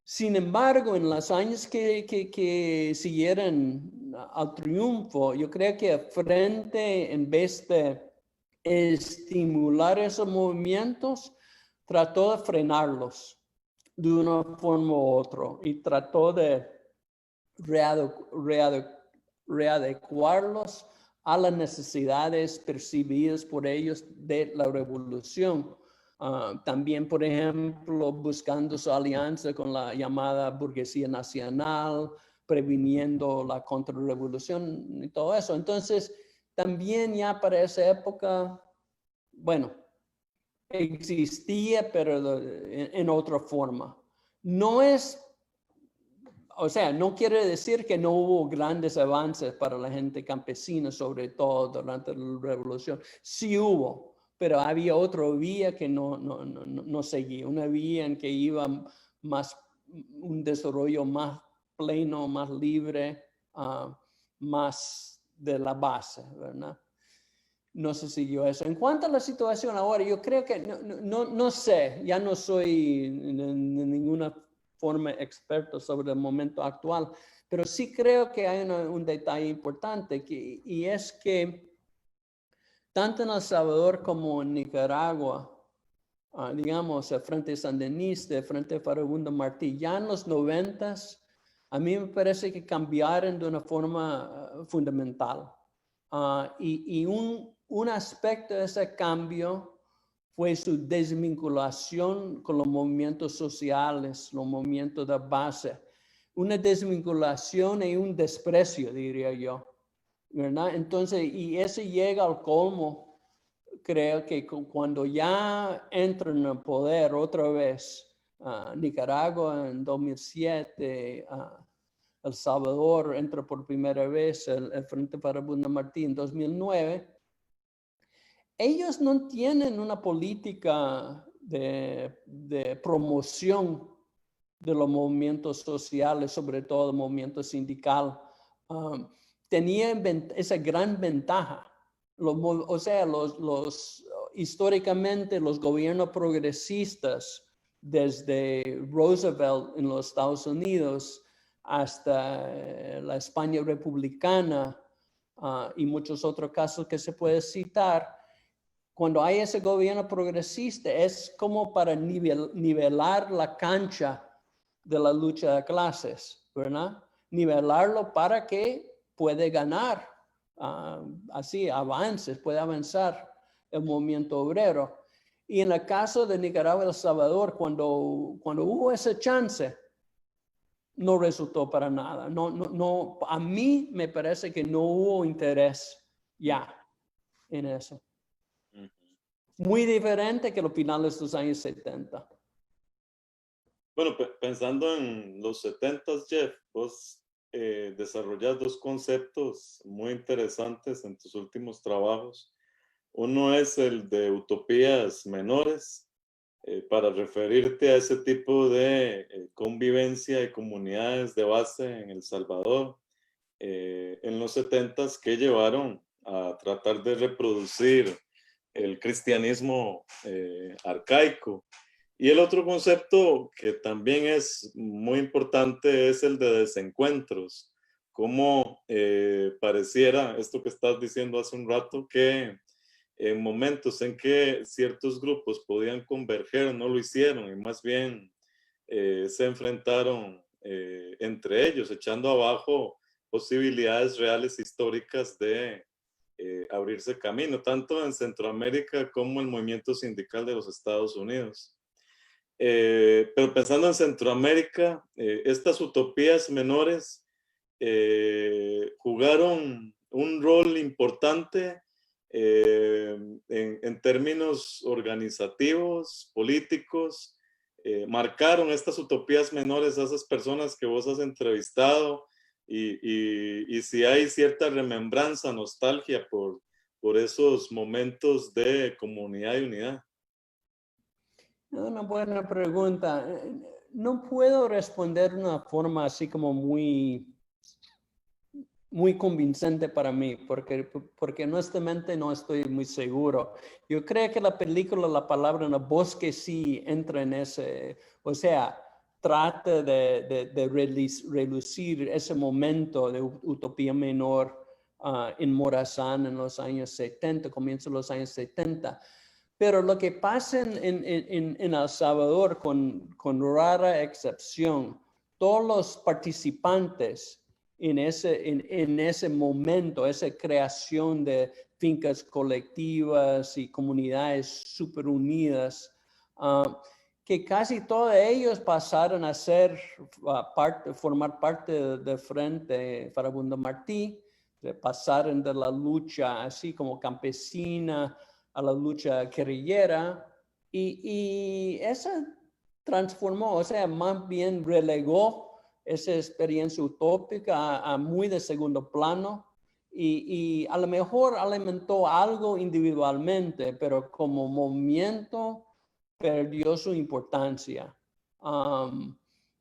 Sin embargo, en los años que siguieron al triunfo, yo creo que frente, en vez de estimular esos movimientos, trató de frenarlos de una forma u otra y trató de readecuarlos a las necesidades percibidas por ellos de la revolución. También, por ejemplo, buscando su alianza con la llamada burguesía nacional, previniendo la contrarrevolución y todo eso. Entonces, también ya para esa época, bueno, existía, pero en otra forma. No es, o sea, no quiere decir que no hubo grandes avances para la gente campesina, sobre todo durante la revolución. Sí hubo, pero había otra vía que no seguía, una vía en que iba más, un desarrollo más pleno, más libre, más de la base, ¿verdad? No se siguió eso. En cuanto a la situación ahora, yo creo que no sé, ya no soy de ninguna forma experto sobre el momento actual, pero sí creo que hay un detalle importante y es que tanto en El Salvador como en Nicaragua, digamos, el Frente Sandinista, el Frente Farabundo Martí, ya en los 90s, a mí me parece que cambiaron de una forma fundamental. Y un aspecto de ese cambio fue su desvinculación con los movimientos sociales, los movimientos de base. Una desvinculación y un desprecio, diría yo, ¿verdad? Entonces, y eso llega al colmo, creo que cuando ya entra en el poder otra vez, Nicaragua en 2007, El Salvador entra por primera vez el Frente Farabundo Martí en 2009, ellos no tienen una política de promoción de los movimientos sociales, sobre todo el movimiento sindical. Tenían esa gran ventaja. Históricamente los gobiernos progresistas, desde Roosevelt en los Estados Unidos hasta la España republicana y muchos otros casos que se puede citar, cuando hay ese gobierno progresista, es como para nivelar la cancha de la lucha de clases, ¿verdad? Nivelarlo para que puede ganar, así, avances, puede avanzar el movimiento obrero. Y en el caso de Nicaragua y El Salvador, cuando hubo esa chance, no resultó para nada. No, a mí me parece que no hubo interés ya en eso. Muy diferente que los finales de los años 70. Bueno, pensando en los 70, Jeff, vos desarrollas dos conceptos muy interesantes en tus últimos trabajos. Uno es el de utopías menores, para referirte a ese tipo de convivencia y comunidades de base en El Salvador en los 70 que llevaron a tratar de reproducir el cristianismo arcaico. Y el otro concepto que también es muy importante es el de desencuentros. Como pareciera esto que estás diciendo hace un rato, que en momentos en que ciertos grupos podían converger, no lo hicieron y más bien se enfrentaron entre ellos, echando abajo posibilidades reales históricas de abrirse camino, tanto en Centroamérica como el movimiento sindical de los Estados Unidos. Pero pensando en Centroamérica, estas utopías menores jugaron un rol importante en términos organizativos, políticos, marcaron estas utopías menores a esas personas que vos has entrevistado y si hay cierta remembranza, nostalgia por esos momentos de comunidad y unidad. Una buena pregunta. No puedo responder de una forma así como muy convincente para mí, porque honestamente no estoy muy seguro. Yo creo que la película, la palabra en el bosque sí entra en ese, o sea, trata de relucir ese momento de utopía menor en Morazán en los años 70, comienzo de los años 70. Pero lo que pasa en El Salvador, con rara excepción, todos los participantes en ese momento, esa creación de fincas colectivas y comunidades súper unidas, que casi todos ellos pasaron a formar parte del Frente Farabundo Martí, pasaron de la lucha así como campesina a la lucha guerrillera, y eso transformó, o sea, más bien relegó esa experiencia utópica a muy de segundo plano, y a lo mejor alimentó algo individualmente, pero como movimiento perdió su importancia.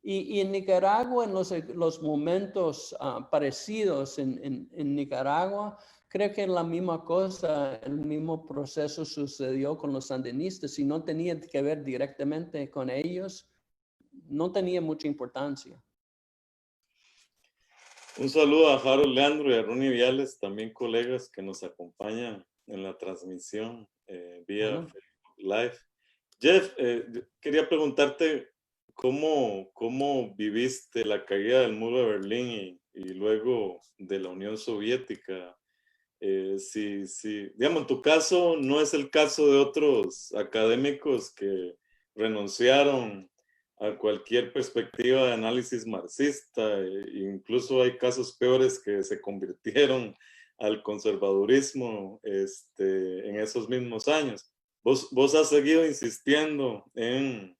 Y en Nicaragua, en los momentos parecidos en Nicaragua, creo que la misma cosa, el mismo proceso sucedió con los sandinistas y no tenía que ver directamente con ellos, no tenía mucha importancia. Un saludo a Harold Leandro y a Ronnie Viales, también colegas que nos acompañan en la transmisión vía Facebook Live. Jeff, quería preguntarte cómo viviste la caída del muro de Berlín y luego de la Unión Soviética. Digamos, en tu caso no es el caso de otros académicos que renunciaron a cualquier perspectiva de análisis marxista, incluso hay casos peores que se convirtieron al conservadurismo en esos mismos años. Vos has seguido insistiendo en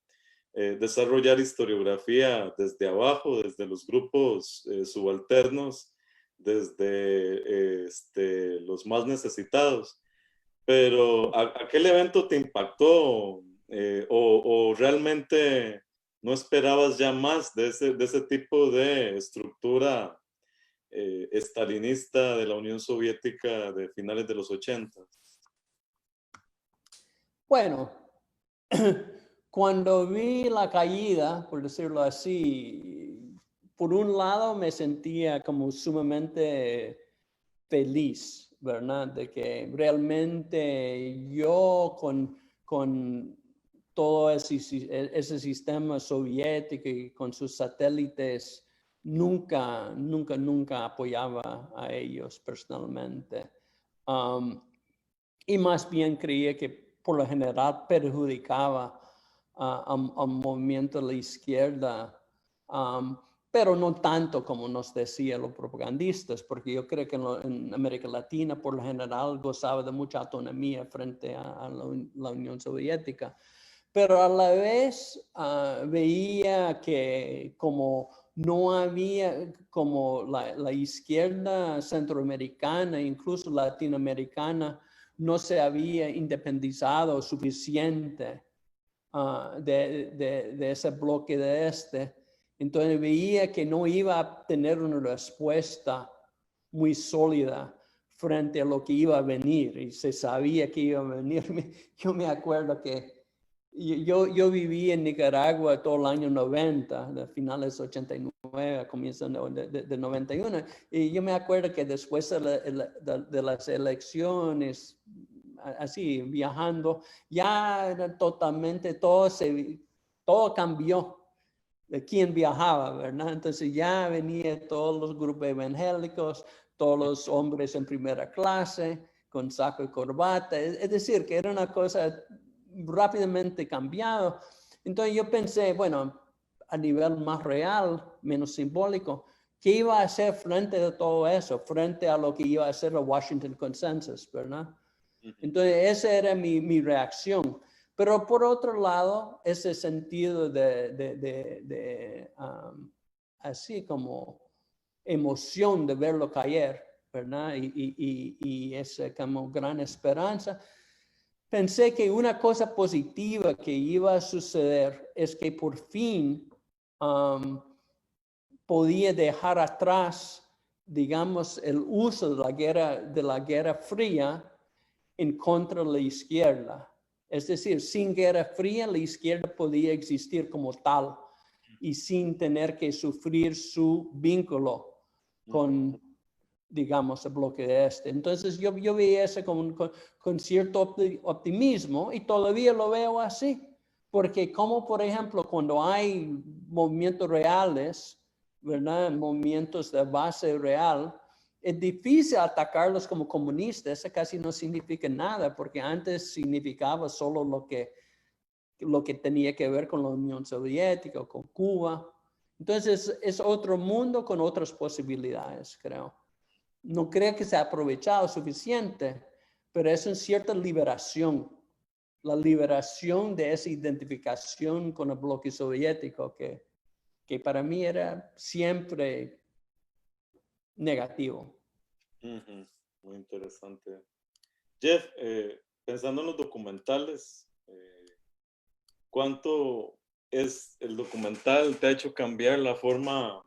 desarrollar historiografía desde abajo, desde los grupos subalternos, desde los más necesitados. Pero ¿aquel evento te impactó o realmente no esperabas ya más de ese tipo de estructura estalinista de la Unión Soviética de finales de los 80? Bueno, cuando vi la caída, por decirlo así, por un lado me sentía como sumamente feliz ¿verdad? De que realmente yo con todo ese sistema soviético y con sus satélites, nunca apoyaba a ellos personalmente. Y más bien creía que por lo general perjudicaba al movimiento de la izquierda, pero no tanto como nos decían los propagandistas, porque yo creo que en América Latina por lo general gozaba de mucha autonomía frente a la Unión Soviética. Pero a la vez veía que como no había, como la izquierda centroamericana, incluso latinoamericana, no se había independizado suficiente de ese bloque de este. Entonces veía que no iba a tener una respuesta muy sólida frente a lo que iba a venir, y se sabía que iba a venir. Yo me acuerdo que yo viví en Nicaragua todo el año 90, de finales 89, a comienzos de 91, y yo me acuerdo que después de las elecciones, así viajando, ya era totalmente todo cambió de quién viajaba, ¿verdad? Entonces ya venía todos los grupos evangélicos, todos los hombres en primera clase, con saco y corbata, es decir, que era una cosa rápidamente cambiado. Entonces yo pensé, bueno, a nivel más real, menos simbólico, ¿qué iba a hacer frente a todo eso? Frente a lo que iba a hacer el Washington Consensus, ¿verdad? Entonces esa era mi reacción. Pero por otro lado, ese sentido así como emoción de verlo caer, ¿verdad? Y esa como gran esperanza. Pensé que una cosa positiva que iba a suceder es que por fin podía dejar atrás, digamos, el uso de la Guerra Fría en contra de la izquierda. Es decir, sin Guerra Fría, la izquierda podía existir como tal y sin tener que sufrir su vínculo con, digamos, el bloque de este. Entonces yo veía eso con cierto optimismo, y todavía lo veo así, porque como por ejemplo cuando hay movimientos reales, ¿verdad? Movimientos de base real, es difícil atacarlos como comunistas. Eso casi no significa nada, porque antes significaba solo lo que tenía que ver con la Unión Soviética o con Cuba. Entonces es otro mundo con otras posibilidades, creo. No creo que se ha aprovechado suficiente, pero es una cierta liberación. La liberación de esa identificación con el bloque soviético que para mí era siempre negativo. Muy interesante. Jeff, pensando en los documentales, ¿cuánto es el documental te ha hecho cambiar la forma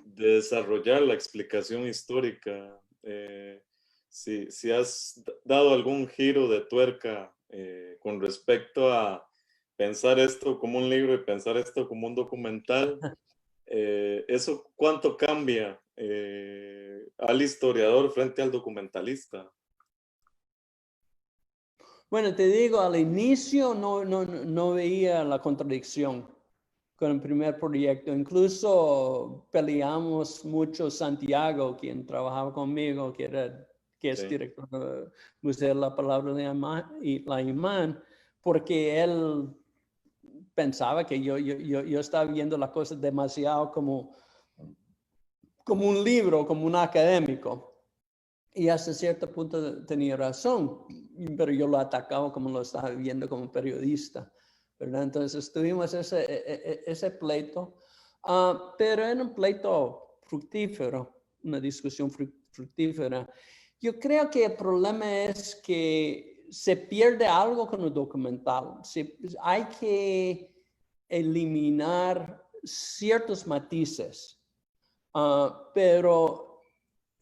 de desarrollar la explicación histórica? Si has dado algún giro de tuerca con respecto a pensar esto como un libro y pensar esto como un documental, ¿eso cuánto cambia al historiador frente al documentalista? Bueno, te digo, al inicio no veía la contradicción con el primer proyecto. Incluso peleamos mucho Santiago, quien trabajaba conmigo, que es director del Museo de la Palabra y la Imán, porque él pensaba que yo estaba viendo las cosas demasiado como un libro, como un académico. Y hasta cierto punto tenía razón, pero yo lo atacaba como lo estaba viendo como periodista, ¿verdad? Entonces tuvimos ese pleito, pero era un pleito fructífero, una discusión fructífera. Yo creo que el problema es que se pierde algo con el documental. Hay que eliminar ciertos matices, pero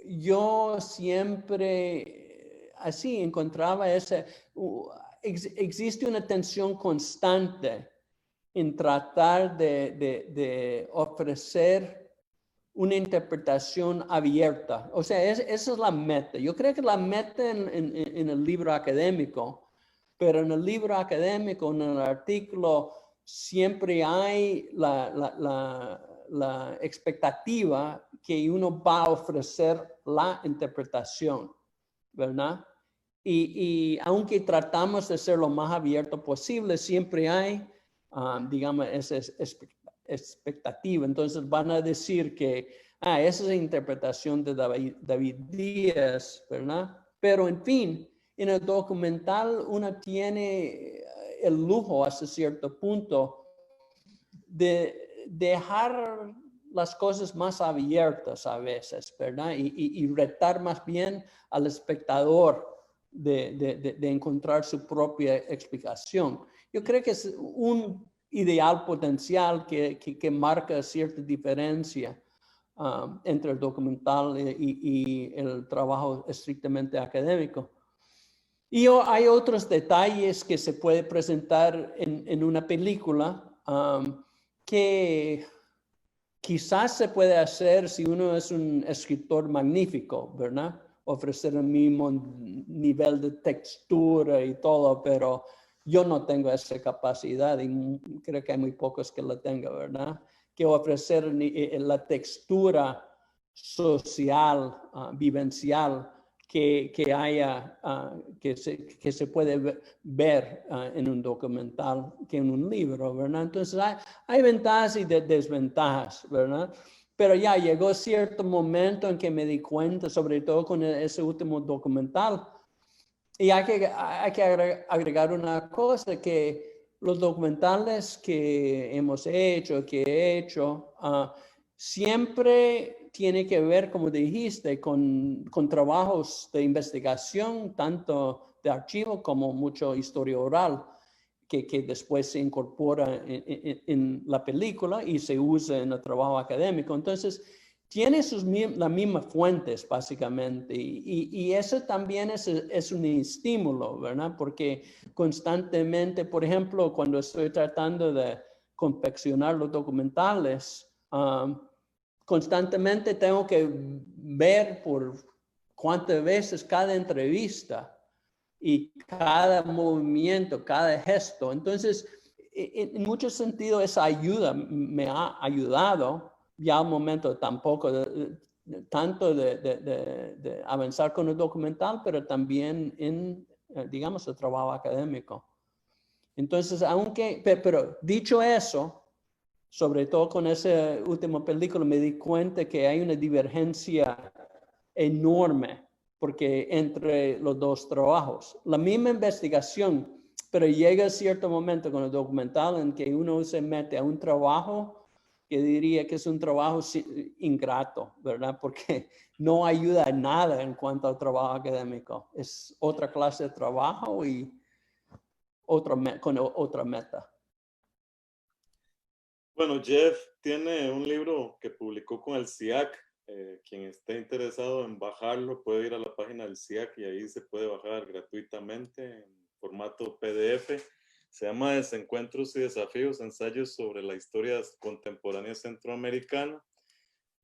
yo siempre así encontraba existe una tensión constante en tratar de ofrecer una interpretación abierta. O sea, esa es la meta. Yo creo que la meta en el libro académico, pero en el libro académico, en el artículo, siempre hay la expectativa que uno va a ofrecer la interpretación, ¿verdad? Y aunque tratamos de ser lo más abierto posible, siempre hay, digamos, esa expectativa. Entonces van a decir que, esa es la interpretación de David Díaz, ¿verdad? Pero en fin, en el documental uno tiene el lujo hasta cierto punto de dejar las cosas más abiertas a veces, ¿verdad? Y retar más bien al espectador de encontrar su propia explicación. Yo creo que es un ideal potencial que marca cierta diferencia entre el documental y el trabajo estrictamente académico. Y hay otros detalles que se puede presentar en una película que quizás se puede hacer si uno es un escritor magnífico, ¿verdad? Ofrecer el mismo nivel de textura y todo, pero yo no tengo esa capacidad y creo que hay muy pocos que la tengan, ¿verdad? Que ofrecer la textura social, vivencial, que haya, que se puede ver en un documental que en un libro, ¿verdad? Entonces hay ventajas y desventajas, ¿verdad? Pero ya llegó cierto momento en que me di cuenta, sobre todo con ese último documental, y hay que agregar una cosa, que los documentales que hemos hecho, que he hecho, siempre tiene que ver, como dijiste, con trabajos de investigación, tanto de archivo como mucho historia oral, que después se incorpora en la película y se usa en el trabajo académico. Entonces, tiene las mismas fuentes, básicamente, y eso también es un estímulo, ¿verdad? Porque constantemente, por ejemplo, cuando estoy tratando de confeccionar los documentales, constantemente tengo que ver por cuántas veces cada entrevista y cada movimiento, cada gesto. Entonces, en mucho sentido, esa ayuda me ha ayudado ya al momento tampoco tanto de avanzar con el documental, pero también en, digamos, el trabajo académico. Entonces, pero dicho eso, sobre todo con esa última película, me di cuenta que hay una divergencia enorme porque entre los dos trabajos. La misma investigación, pero llega cierto momento con el documental en que uno se mete a un trabajo que diría que es un trabajo ingrato, ¿verdad? Porque no ayuda a nada en cuanto al trabajo académico. Es otra clase de trabajo y con otra meta. Bueno, Jeff tiene un libro que publicó con el CIAC. Quien esté interesado en bajarlo puede ir a la página del CIAC y ahí se puede bajar gratuitamente en formato PDF. Se llama Desencuentros y Desafíos, ensayos sobre la historia contemporánea centroamericana.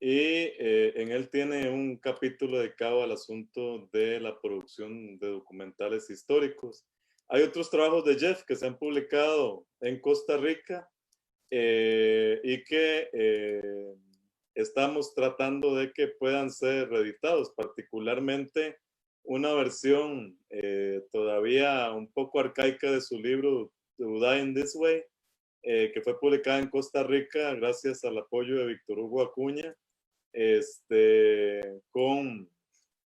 Y en él tiene un capítulo dedicado al asunto de la producción de documentales históricos. Hay otros trabajos de Jeff que se han publicado en Costa Rica y que estamos tratando de que puedan ser reeditados, particularmente una versión todavía un poco arcaica de su libro To Die in This Way, que fue publicada en Costa Rica gracias al apoyo de Víctor Hugo Acuña,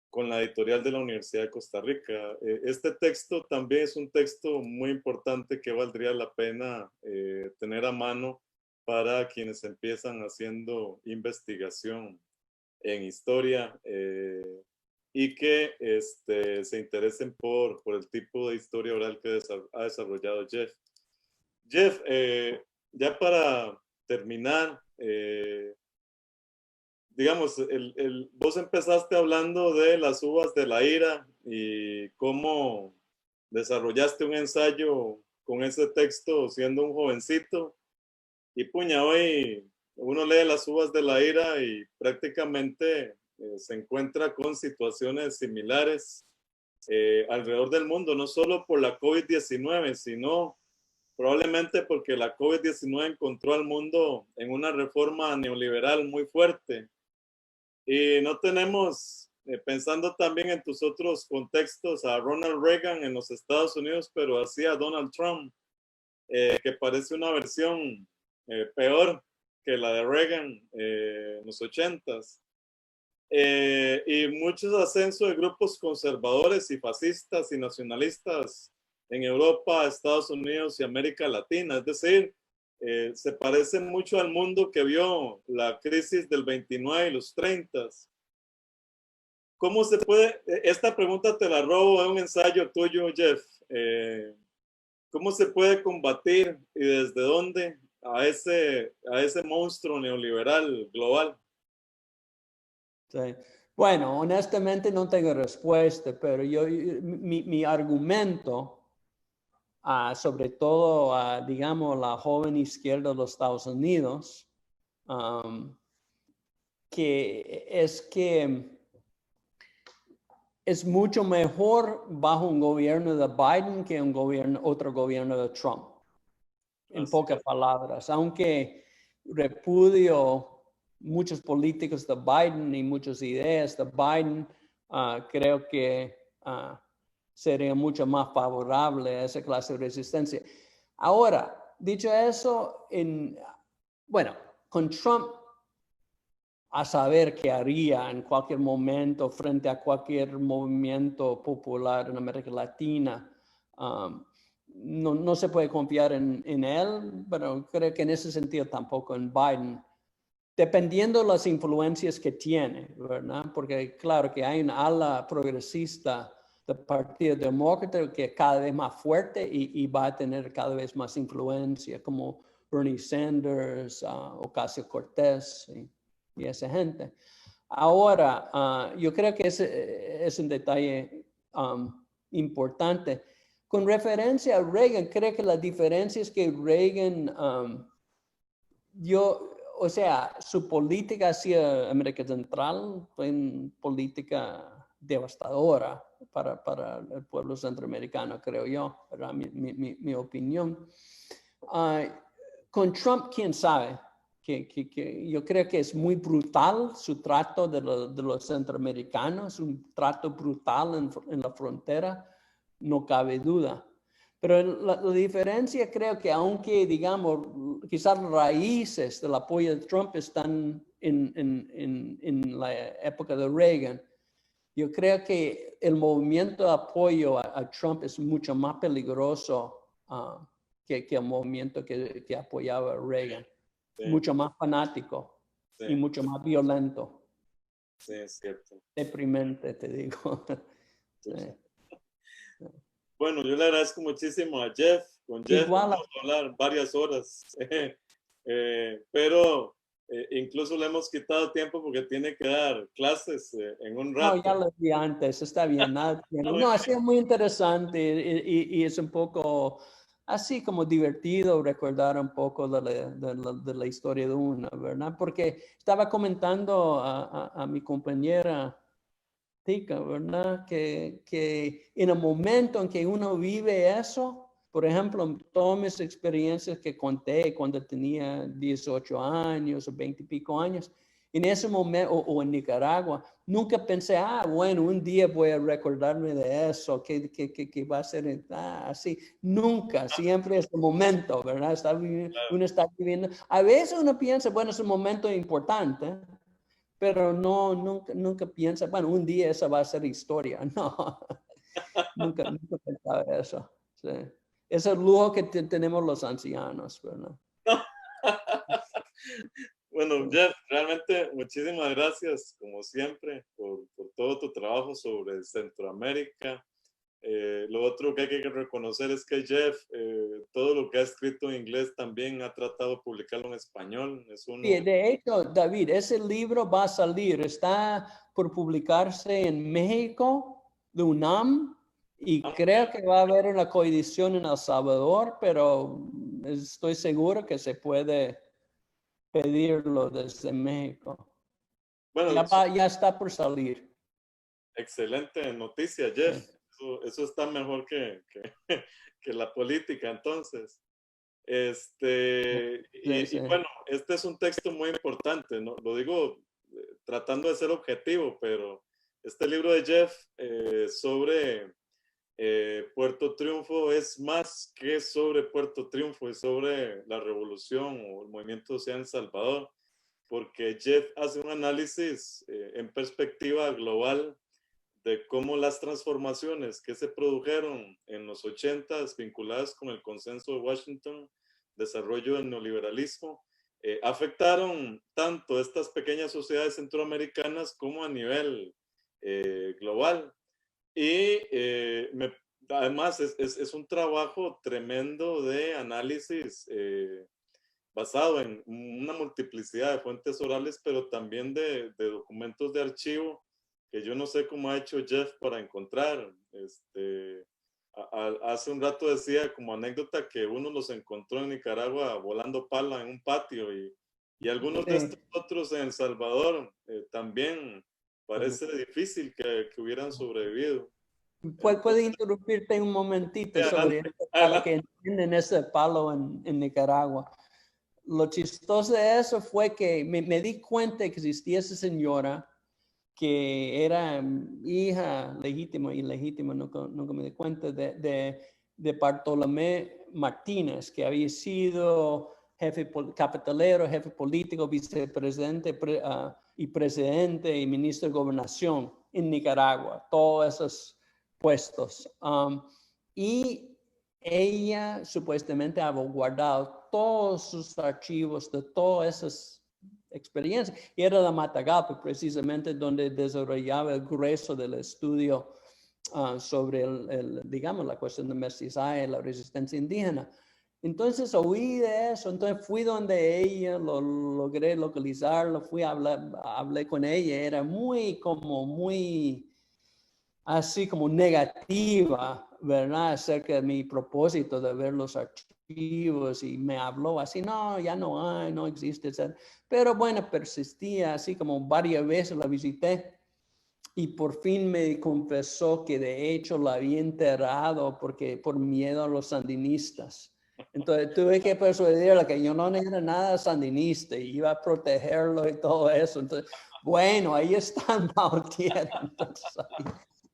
con la editorial de la Universidad de Costa Rica. Este texto también es un texto muy importante que valdría la pena tener a mano para quienes empiezan haciendo investigación en historia y que se interesen por el tipo de historia oral que ha desarrollado Jeff. Jeff, ya para terminar, digamos, vos empezaste hablando de las uvas de la ira y cómo desarrollaste un ensayo con ese texto siendo un jovencito. Y puña, hoy uno lee Las uvas de la ira y prácticamente se encuentra con situaciones similares alrededor del mundo, no solo por la COVID-19, sino probablemente porque la COVID-19 encontró al mundo en una reforma neoliberal muy fuerte. Y no tenemos, pensando también en tus otros contextos, a Ronald Reagan en los Estados Unidos, pero así a Donald Trump, que parece una versión peor que la de Reagan en los 80s. Y muchos ascensos de grupos conservadores y fascistas y nacionalistas en Europa, Estados Unidos y América Latina. Es decir, se parece mucho al mundo que vio la crisis del 29 y los 30. ¿Cómo se puede? Esta pregunta te la robo de un ensayo tuyo, Jeff. ¿Cómo se puede combatir y desde dónde a ese monstruo neoliberal global? Sí. Bueno, honestamente no tengo respuesta, pero mi argumento, sobre todo, digamos, la joven izquierda de los Estados Unidos, que es mucho mejor bajo un gobierno de Biden que otro gobierno de Trump. En pocas palabras, aunque repudio muchos políticos de Biden y muchas ideas de Biden, creo que sería mucho más favorable a esa clase de resistencia. Ahora, dicho eso, bueno, con Trump, a saber qué haría en cualquier momento frente a cualquier movimiento popular en América Latina. No se puede confiar en él, pero creo que en ese sentido tampoco en Biden, dependiendo de las influencias que tiene, ¿verdad? Porque claro que hay una ala progresista del Partido Demócrata que es cada vez más fuerte y va a tener cada vez más influencia, como Bernie Sanders, Ocasio-Cortez y esa gente. Ahora, yo creo que ese es un detalle importante. Con referencia a Reagan, creo que la diferencia es que Reagan, o sea, su política hacia América Central fue una política devastadora para el pueblo centroamericano, creo yo, ¿verdad? Mi opinión. Con Trump, quién sabe, que yo creo que es muy brutal su trato de los centroamericanos, un trato brutal en la frontera, no cabe duda. Pero la diferencia creo que aunque, digamos, quizás las raíces del apoyo de Trump están en la época de Reagan, yo creo que el movimiento de apoyo a Trump es mucho más peligroso que el movimiento que apoyaba a Reagan. Sí, Mucho más fanático sí, y mucho más violento. sí, es cierto. Deprimente, te digo. Sí. Sí. Bueno, yo le agradezco muchísimo a Jeff. Con Jeff Igual, vamos a hablar varias horas, pero incluso le hemos quitado tiempo porque tiene que dar clases en un no, rato. ya lo vi antes, está bien, nada. No, ha sido muy interesante y es un poco así como divertido recordar un poco de la historia de uno, ¿verdad? Porque estaba comentando a mi compañera Tika, ¿verdad? Que en el momento en que uno vive eso, por ejemplo, todas mis experiencias que conté cuando tenía 18 años o 20 y pico años, en ese momento, o en Nicaragua, nunca pensé, bueno, un día voy a recordarme de eso, que va a ser así. Nunca, siempre es el momento, ¿verdad? Uno está viviendo. A veces uno piensa, bueno, es un momento importante, pero nunca piensa, bueno, un día esa va a ser historia. No, nunca pensaba eso. Sí. Es el lujo que tenemos los ancianos, ¿verdad? Bueno, Jeff, realmente muchísimas gracias, como siempre, por todo tu trabajo sobre Centroamérica. Lo otro que hay que reconocer es que Jeff, todo lo que ha escrito en inglés también ha tratado de publicarlo en español. Es uno. Sí, de hecho, David, ese libro va a salir, está por publicarse en México, de UNAM, y creo que va a haber una coedición en El Salvador, pero estoy seguro que se puede pedirlo desde México. Bueno, Ya está por salir. excelente noticia, Jeff. Eso está mejor que la política, entonces. Y bueno, este es un texto muy importante, ¿no? Lo digo tratando de ser objetivo, pero este libro de Jeff sobre Puerto Triunfo es más que sobre Puerto Triunfo, es sobre la revolución o el movimiento social en El Salvador, porque Jeff hace un análisis en perspectiva global de cómo las transformaciones que se produjeron en los 80s vinculadas con el consenso de Washington, desarrollo del neoliberalismo, afectaron tanto estas pequeñas sociedades centroamericanas como a nivel global. Y además es un trabajo tremendo de análisis basado en una multiplicidad de fuentes orales, pero también de documentos de archivo que yo no sé cómo ha hecho Jeff para encontrar. Hace un rato decía como anécdota que uno los encontró en Nicaragua volando pala en un patio y algunos de estos otros en El Salvador también parece difícil que hubieran sobrevivido. ¿Puede interrumpirte un momentito sobre esto para que entiendan ese palo en Nicaragua? Lo chistoso de eso fue que me di cuenta que existía esa señora que era hija legítima, ilegítima, nunca me di cuenta, de Bartolomé Martínez, que había sido jefe capitalero, jefe político, vicepresidente y presidente y ministro de gobernación en Nicaragua, todos esos puestos. Y ella supuestamente había guardado todos sus archivos de todas esas experiencias. Y era la Matagalpa, precisamente, donde desarrollaba el grueso del estudio sobre, digamos, la cuestión del mestizaje, la resistencia indígena. Entonces oí de eso, entonces fui donde ella, lo logré localizarlo, hablé con ella, era muy así como negativa, ¿verdad? Acerca de mi propósito de ver los archivos y me habló así, no, ya no hay, no existe, etc. Pero bueno, persistía, así como varias veces la visité y por fin me confesó que de hecho la había enterrado por miedo a los sandinistas. Entonces tuve que persuadirla que yo no era nada sandinista y iba a protegerlo y todo eso. Entonces, bueno, ahí están bajo tierra.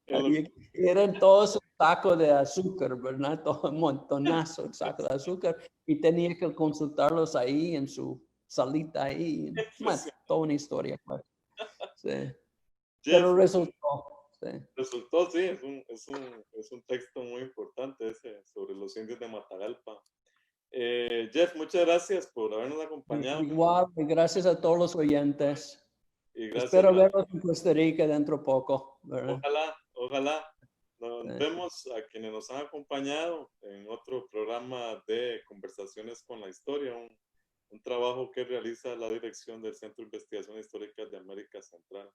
Entonces, eran todos un saco de azúcar, ¿verdad? Todo un montonazo de saco de azúcar y tenía que consultarlos ahí en su salita ahí. Bueno, toda una historia. Sí. Pero resultó. Sí. Resultó, sí, es un texto muy importante ese sobre los indios de Matagalpa. Jeff, muchas gracias por habernos acompañado. Igual, gracias a todos los oyentes. Y gracias Espero verlos en Costa Rica dentro de poco, ¿verdad? Ojalá. Nos vemos a quienes nos han acompañado en otro programa de Conversaciones con la Historia, un trabajo que realiza la dirección del Centro de Investigación Histórica de América Central.